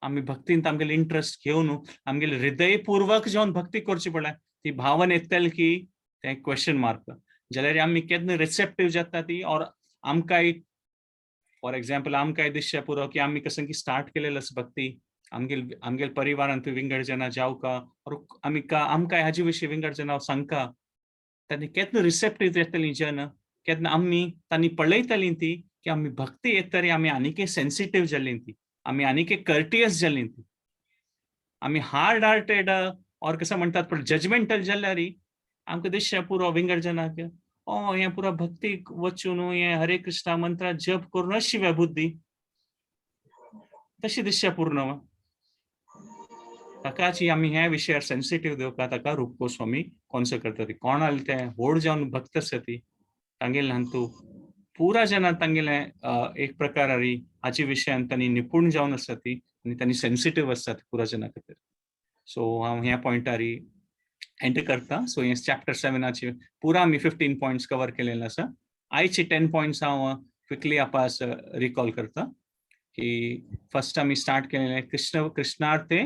आमी भक्तींत आमगेले इंट्रस्ट घेवन आमगेले हृदयपूर्वक जावन भक्ती करची पडल्या ती भावना येतली की ते क्वेश्चन मार्क जाल्यार आमी केन्ना रिसेप्टिव्ह जाता ती और आमकां फॉर एग्जाम्पल आमकां दिसचें पुरो की आमी कसं की स्टार्ट केलेलो आसा भक्ती आमगेले परिवारांत विंगड जना जावका और आमकां हाजे विशीं विंगड जना सांगता तांणी केन्ना रिसेप्टिव्ह येतलीं जन केन्ना आमी तांणी पळयतलीं ती की आमी भक्ती येतरी आमी आनीक सेन्सिटीव जाल्लीं ती आमी आनीक कर्टियस जाल्लीं ती आमी हार्ड हार्टेड और कसं म्हणटात पण जजमेंटल जाल्यार आमकां दिसचें पुरो विंगड जनाक हे पुरो भक्तीक वचून हे हरे कृष्णा मंत्र जप करून अशी बुद्धी तशी दिसचें पूर्ण ताकाची आमी ह्या विशयार सेन्सिटीव दिवका ताका रूप गोस्वामी कोन्सो करता ती कोणाले ते व्हड जावन भक्त आसा ती तांगेले हातूं पुरा जना तांगेले एक प्रकार हाचे विशयान तांणी निपुण जावन आसा ती आनी तांणी सेन्सिटीव आसता पुरा जना खातीर सो हांव ह्या पॉयंटार एंटर करता सो हे चॅप्टर 7 पुरा आमी 15 पॉयंट्स कवर केलेले आसा आयचे 10 पॉयंट्स हांव क्विकली आपास रिकॉल करता की फर्स्ट आमी स्टार्ट केलेले कृष्णार्थे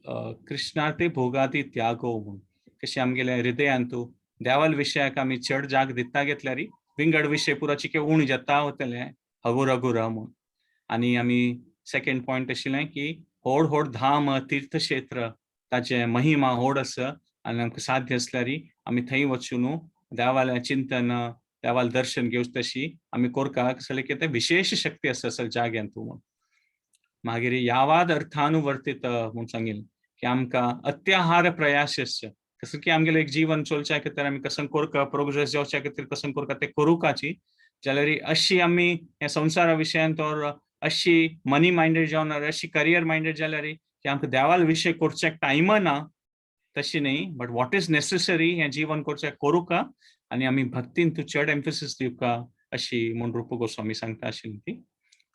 कृष्णा ते भोगाती त्यागो म्हूण कशें आमगेल्या हृदयांतू देवाल विशयाक आमी चड जाग दिता घेतल्यारी विंगड विशय पुरो चिके उण जाता वतले हगुर हगुर म्हूण आनी आमी सेकंड पॉयंट आशिल्लें की व्हड व्हड धाम तीर्थक्षेत्र ताचे महिमा व्हड आसा आनी आमकां साध्य आसल्यारी आमी थंय वचून देवालें चिंतन देवाल दर्शन घेवच तशी आमी कोरता कसले की ते विशेष शक्ती आसा सगळ्या जाग्यांतू म्हूण मागीर यावाद अर्थानुवर्तीत म्हूण सांगिल्लें की आमकां अत्याहार प्रयासस्य कसं की आमगेलें एक जीवन चलच्या खातीर आमी कसं कोरता प्रोग्रेस जावच्या खातीर कसं कोरता तें करूकाची जाल्यार अशी आमी ह्या संवसारा विशयांत और अशी मनी मायंडेड जावन अशी करियर मायंडेड जाल्यार की आमकां देवाल विशय करच्याक टायम ना तशी न्ही बट वॉट इज नेसेसरी हें जीवन करचें करूका आनी आमी भक्तीन तूं चड एम्फसिस दिवका अशी म्हूण रूप गोस्वामी सांगता आशिल्ली ती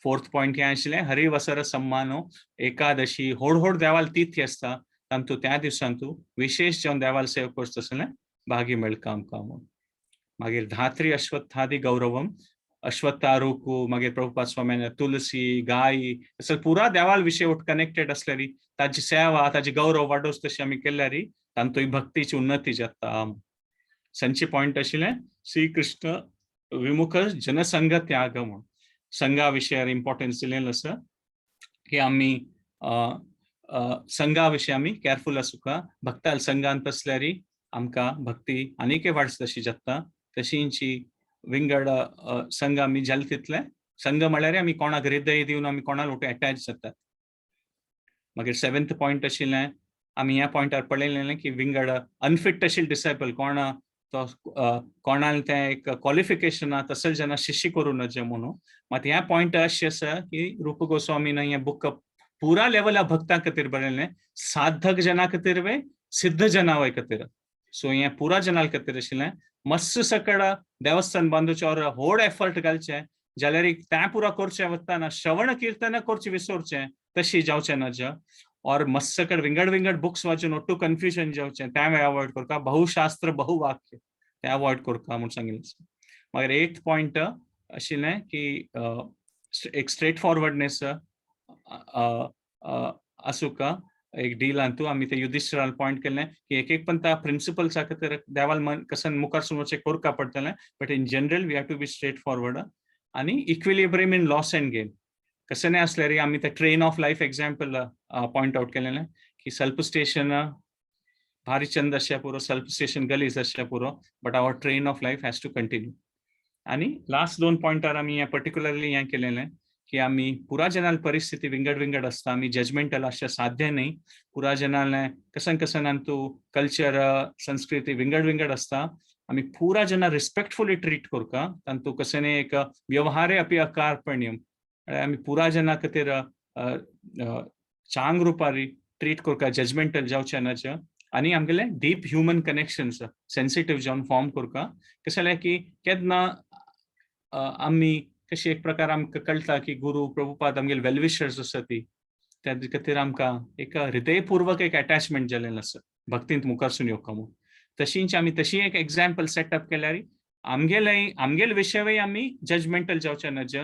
फोर्थ पॉयंट हें आशिल्लें हरिवसर सम्मानो एकादशी व्हड व्हड देवाल तिथी आसता तांतू त्या दिसांत तूं विशेष जावन देवाल सेवा करता आसलें भागी मेळटा आमकां म्हूण मागीर धात्री अश्वत्थादी गौरवम अश्वत्थारूक मागीर प्रभुपाद स्वाम्यान तुलसी गाय असो पुरा देवाल विशय कनेक्टेड आसल्यारी ताची सेवा ताची गौरव वाडोवच तशी आमी केल्यारी तांतूय भक्तीची उन्नती जाता संची पॉयंट आशिल्लें श्री कृष्ण विमुख जनसंघ त्याग म्हूण संघा विशयार इम्पॉर्टन्स दिलेलें आसा की आमी संघा विशय आमी केअरफुल आसूंका भक्ताल संघांत आसल्यारी आमकां भक्ती आनीकय वाडच तशी जाता तशींची विंगड संघ आमी जाल तितले संघ म्हळ्यार आमी कोणाक हृदय दिवन आमी कोणाक अटॅच जातात मागीर सेवेंथ पॉयंट आशिल्लें आमी ह्या पॉयंटार पळयलेलें की विंगड अनफिट आशिल्ले डिसायपल कोणा तो कोणाल तें एक क्वॉलिफिकेशन तसले जेन्ना शिष्य करूं नजे म्हणून मात ह्या पॉयंट अशें आसा की रूप गोस्वामीन हें बुक पुरा लेवला भक्तां खातीर बरयलें साधक जना खातीर वे सिद्ध जना वय खातीर सो हें पुरा जनाल खातीर आशिल्लें मस्त सकड देवस्थान बांदूचे और व्हड एफर्ट घालचे जाल्यार तें पुरो करचें वतना श्रवण कीर्तन करचें विसरचें तशी जावचें नज और मस्त सकड विंगड बुक्स वाचून ओट्टू कन्फ्युजन जावचें तें अवॉयड करता बहुशास्त्र बहुवाक्य तें अवॉयड करता म्हूण सांगिल्लें मागीर एथ पॉयंट आशिल्लें की एक स्ट्रेट फॉरवर्डनेस आसूंका एक डीलान तू आमी ते युधिष्ठिरान पॉयंट केलें की एक पंता प्रिंसिपल्सा खातीर देवाल मन कसन मुखार वचचें करता पडटलें but in general we have to be straightforward आनी equilibrium in loss and gain कशें नाही आसल्यार आमी ते train of life example point out केलेलें की सेल्फ स्टेशन भारी चंद आसचें पुरो सेल्फ स्टेशन गलीज आसचें पुरो but our train of life has to continue आनी लास्ट दोन पॉयंटार आमी हें पर्टिक्युलरली हें केलेलें की आमी पुरा जनाल परिस्थिती विंगड आसता आमी जजमेंटल अशें साध्य न्ही पुरा जनाल कसन तूं कल्चर संस्कृती विंगड आसता आमी पुरा जना रिस्पेक्टफुली ट्रीट करता तांतू कशें एक व्यवहारे अपि अकार्पण्यम आमी पुरा जना खातीर चांग रुपारी ट्रीट करता जजमेंटल जावचें नज आनी आमगेले डीप ह्युमन कनेक्शन्स सेन्सिटीव जावन फॉर्म करता कशें जालें की केन्ना आमी कशी एक प्रकार आमकां कळटा की गुरु प्रभुपाद आमगेले वेलविशर्स आसा ती त्या खातीर आमकां एक हृदयपूर्वक एक अटॅचमेंट जाल्लें आसा भक्तींत मुखारसून येवका म्हूण तशींच आमी तशी एक एग्जाम्पल सेटअप केल्यार आमगेले विशय आमी जजमेंटल जावचें नज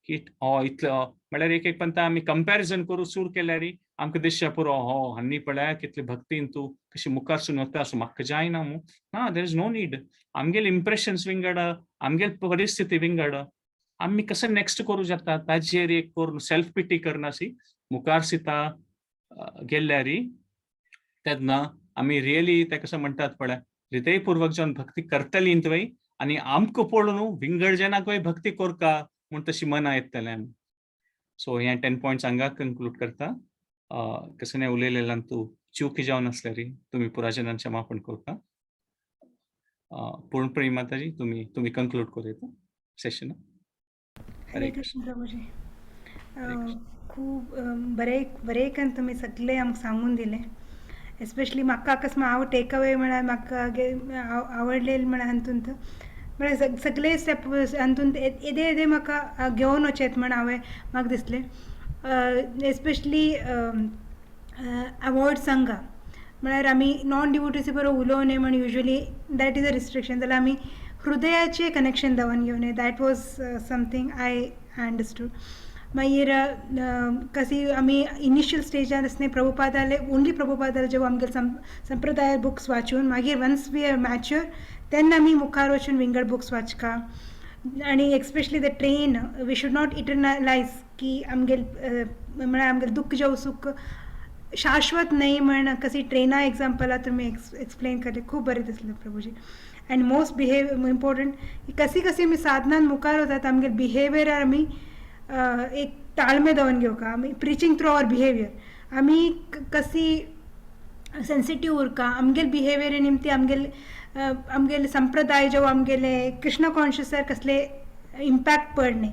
की हो इतलो म्हळ्यार एक पंता आमी कंपॅरिजन करूं सुरू केल्यार आमकां दिसचें पुरो हो हांणी पळय कितले भक्तीन तूं कशी मुखारसून वता सो म्हाका जायना म्हूण ना देर इज नो नीड आमगेले इम्प्रेशन्स विंगड आमगेले परिस्थिती विंगड आमी कशें नेक्स्ट करूं जाता ताजेर एक करून सेल्फ पिटी करनासी मुखार सिता गेल्यार तेन्ना आमी रियली ते कशें म्हणटात पळय हृदयपूर्वक जावन भक्ती करतली तुवें आनी आमकां पळोवन विंगड जनाकय भक्ती करता म्हूण तशी मना येतलें आमी सो हें 10 पॉयंट्स हांगा कन्क्लूड करता कशें उलयलेल्यान तूं चूक जावन आसल्यार तुमी पुरा जनांचें क्षमापण करता पूर्णपणी माताजी तुमी कन्क्लूड करूं सेशन हरे कृष्ण प्रभूजी खूब बरें तुमी सगळे आमकां सांगून दिलें एस्पेशली म्हाका अकस्मात हांव टेक अवे म्हळ्यार म्हाका आवडलें म्हळ्यार हातूंत म्हळ्यार सगळे स्टेप हातूंत येदे म्हाका घेवन वचेत म्हण म्हाका दिसलें एस्पेशली अवॉयड संघा म्हळ्यार आमी नॉन डिवोटीसी बरोबर उलोवं न्ही म्हण usually that is a restriction जाल्यार आमी हृदयाचें कनेक्शन दवरून घेवन that was something I understood मागीर कशी आमी इनिशियल स्टेजार असणे प्रभुपादाले ओन्ली प्रभुपादाले जेव्हा आमगे संप्रदाय बुक्स वाचून मागीर वन्स वी आर मॅच्युअर तेन्ना आमी मुखार वचून विंगड बुक्स वाचका आणि especially the train we should not eternalise की आमगेल म्हळ्यार आमगेल दुःख जेव सुख शाश्वत नाही म्हण कशी ट्रेना एक्झाम्पला तुम्ही एक्सप्लेन करले खूप बरें दिसलें प्रभूजी अँड मोस्ट इम्पॉर्टंट कशी आमी साधनान मुखार वतात आमगे बिहेवियरार आमी एक ताळमे दवन घेवका आमी प्रिचींग थ्रू आवर बिहेवियर आमी कशी सेन्सिटीव उरका आमगेल बिहेवियर निमती आमगेले संप्रदाय जो आमगेले कृष्ण कॉन्शियसार कसले इम्पॅक्ट पडणे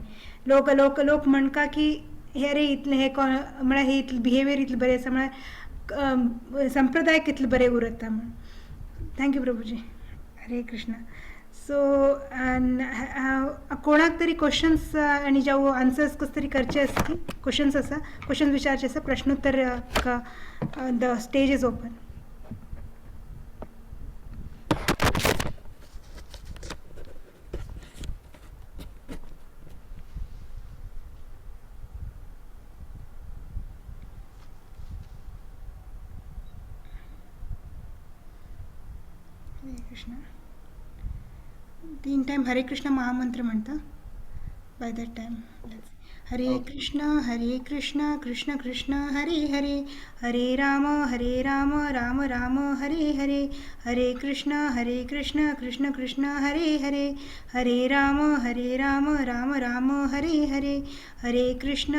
लोक लोक लोक म्हणका की हे रे इतले हे म्हळ्यार हे इतले बिहेवियर इतले बरें आसा म्हळ्यार संप्रदाय कितले बरें उरता म्हण थँक्यू प्रभूजी हरे कृष्ण सो कोणाक तरी क्वेश्चन्स आनी जावं आन्सर्स कस तरी करचे आसता क्वेश्चन्स आसा क्वेश्चन्स विचारचे आसा प्रश्नोत्तर द स्टेज इज ओपन हरे कृष्ण 3 टाइम हरे कृष्ण महामंत्र म्हणता बाय दॅट टाइम हरे कृष्ण कृष्ण कृष्ण हरे हरे हरे राम राम राम हरे हरे हरे कृष्ण कृष्ण कृष्ण हरे हरे हरे राम राम राम हरे हरे हरे कृष्ण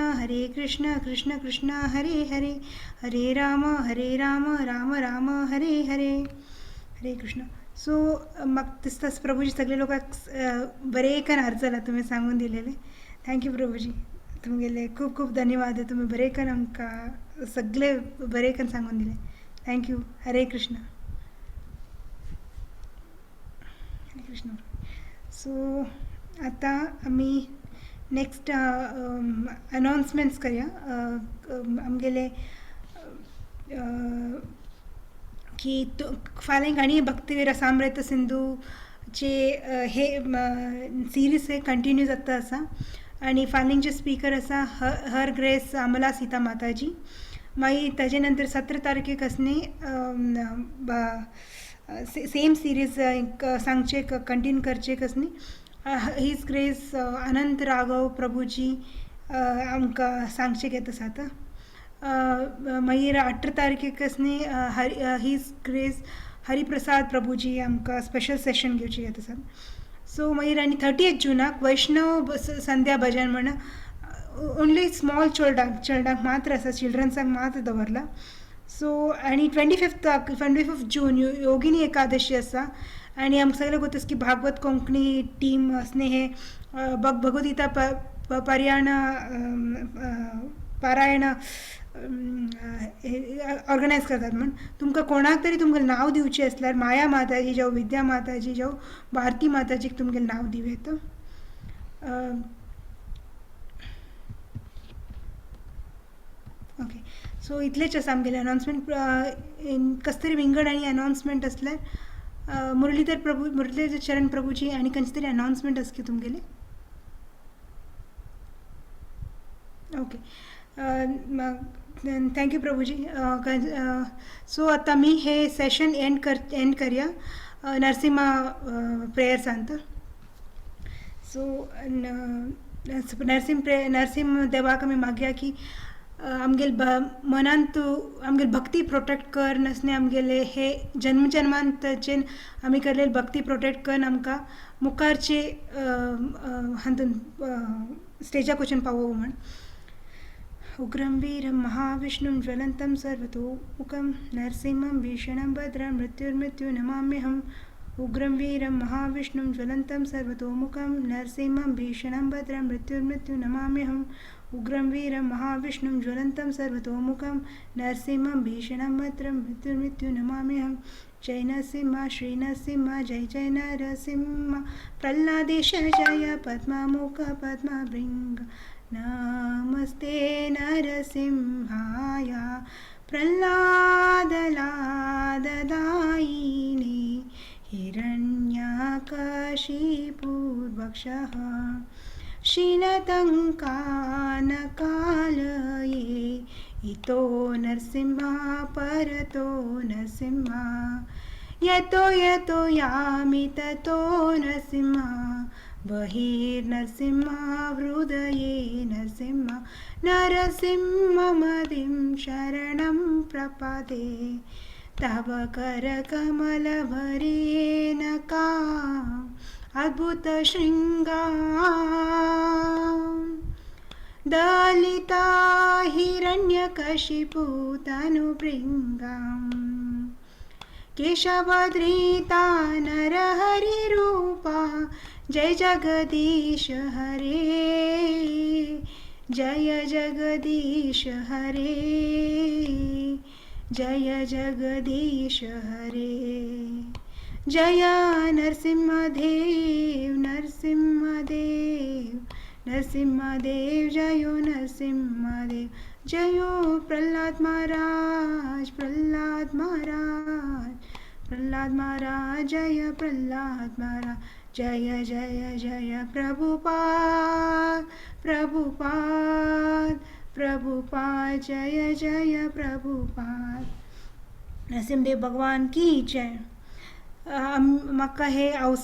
कृष्ण कृष्ण हरे हरे हरे राम राम राम हरे हरे हरे कृष्ण सो म्हाका दिसता प्रभूजी सगळे लोकांक बरें अर्थ जाला तुमी सांगून दिलेले थँक्यू प्रभूजी तुमगेले खूप खूप धन्यवाद तुमी बरें आमकां सगळे बरें सांगून दिले थँक्यू हरे कृष्ण हरे कृष्ण सो आता आमी नेक्स्ट अनाउन्समेंट्स करया आमगेले की फाल्यां आनी भक्ती रसामृत सिंधूचे हे सिरीज हे कंटिन्यू जाता आसा आनी फाल्यांचे स्पीकर आसा हर ग्रेस अमला सीता माताजी मागीर ताजे नंतर 17 तारखेक असणे सेम सिरीज सांगचे कंटिन्यू करचे कसनी हीज ग्रेस अनंत राघव प्रभूजी आमकां सांगचे घेत आसात मागीर 18 तारखेक असणे हीज ग्रेस हरिप्रसाद प्रभूजी आमकां स्पेशल सेशन घेवचे घेत आसात सो मागीर आनी 30 जुनाक वैष्णव संध्या भजन म्हण ओन्ली स्मॉल चिल्ड्रांक मात्र आसा चिल्ड्रन्सांक मात्र दवरला सो आनी 25 जून योगिनी एकादशी आसा आनी आमकां सगळे गोतस की भागवत कोंकणी टीम असणे हे भगवद्गीता पारायण ऑर्गनायज करतात म्हण तुमकां कोणाक तरी तुमगेलें नांव दिवचें आसल्यार माया माताजी जावं विद्या माताजी जावं भारती माताजीक तुमगेलें नांव दिवेत ओके सो इतलेच आसा आमगेलें अनाउन्समेंट कस तरी विंगड आनी अनाउन्समेंट आसल्यार मुरलीधर चरण प्रभूजी आनी खंयचे तरी अनाउन्समेंट आसा की तुमगेलें ओके थँक्यू प्रभूजी सो आता मी हे सेशन एंड करूया नरसिंहा प्रेयर सांगता सो नरसिंह देवाक आमी मागया की आमगेल मनांत आमगेल भक्ती प्रोटेक्ट कर नसने आमगेले हे जन्मजन्मांतचे आमी केलेली भक्ती प्रोटेक्ट कर आमकां मुखारचे हातून स्टेजाक वचून पावो म्हण उग्रं वीरं महाविष्णुं ज्वलन्तं सर्वतोमुखं नरसिंहं भीषणं भद्रं मृत्युर्मृत्युर्नमाम्यहम् उग्रं वीरं महाविष्णुं ज्वलन्तं सर्वतोमुखं नरसिंहं भीषणं भद्रं मृत्युर्मृत्युर्नमाम्यहम् उग्रं वीरं महाविष्णुं ज्वलन्तं सर्वतोमुखं नरसिंहं भीषणं भद्रं मृत्युर्मृत्युर्नमाम्यहम् जय नरसिंह श्री नरसिंह जय जय नरसिंह प्रह्लादेश जय पद्ममुख पद्मभृङ्ग नमस्ते नरसिंहाय प्रह्लादलाददायिने हिरण्यकशिपुर्वक्षः शीनतङ्कानकालये इतो नरसिंहा परतो नरसिंहा यतो यतो यामि ततो नरसिंहा बहिर्नरसिंहा हृदये नरसिंहा नरसिंहमदिं शरणं प्रपदे तव करकमलभरेण का अद्भुत शृङ्गार दलिता हिरण्यकशिपु तनुभृङ्गाम् केशवधृता नरहरिरूपा जय जगदीश हरे जय जगदीश हरे जय जगदीश हरे जय नरसिंहदेव नरसिंहदेव नरसिंहदेव जयो नरसिंहदेव जयो प्रहलाद महाराज प्रहलाद महाराज प्रहलाद महाराज जय प्रहलाद महाराज जय जय जय प्रभुपाद प्रभुपाद प्रभुपाद जय जय प्रभुपाद नरसिंहदेव भगवान की जय. म्हाका हे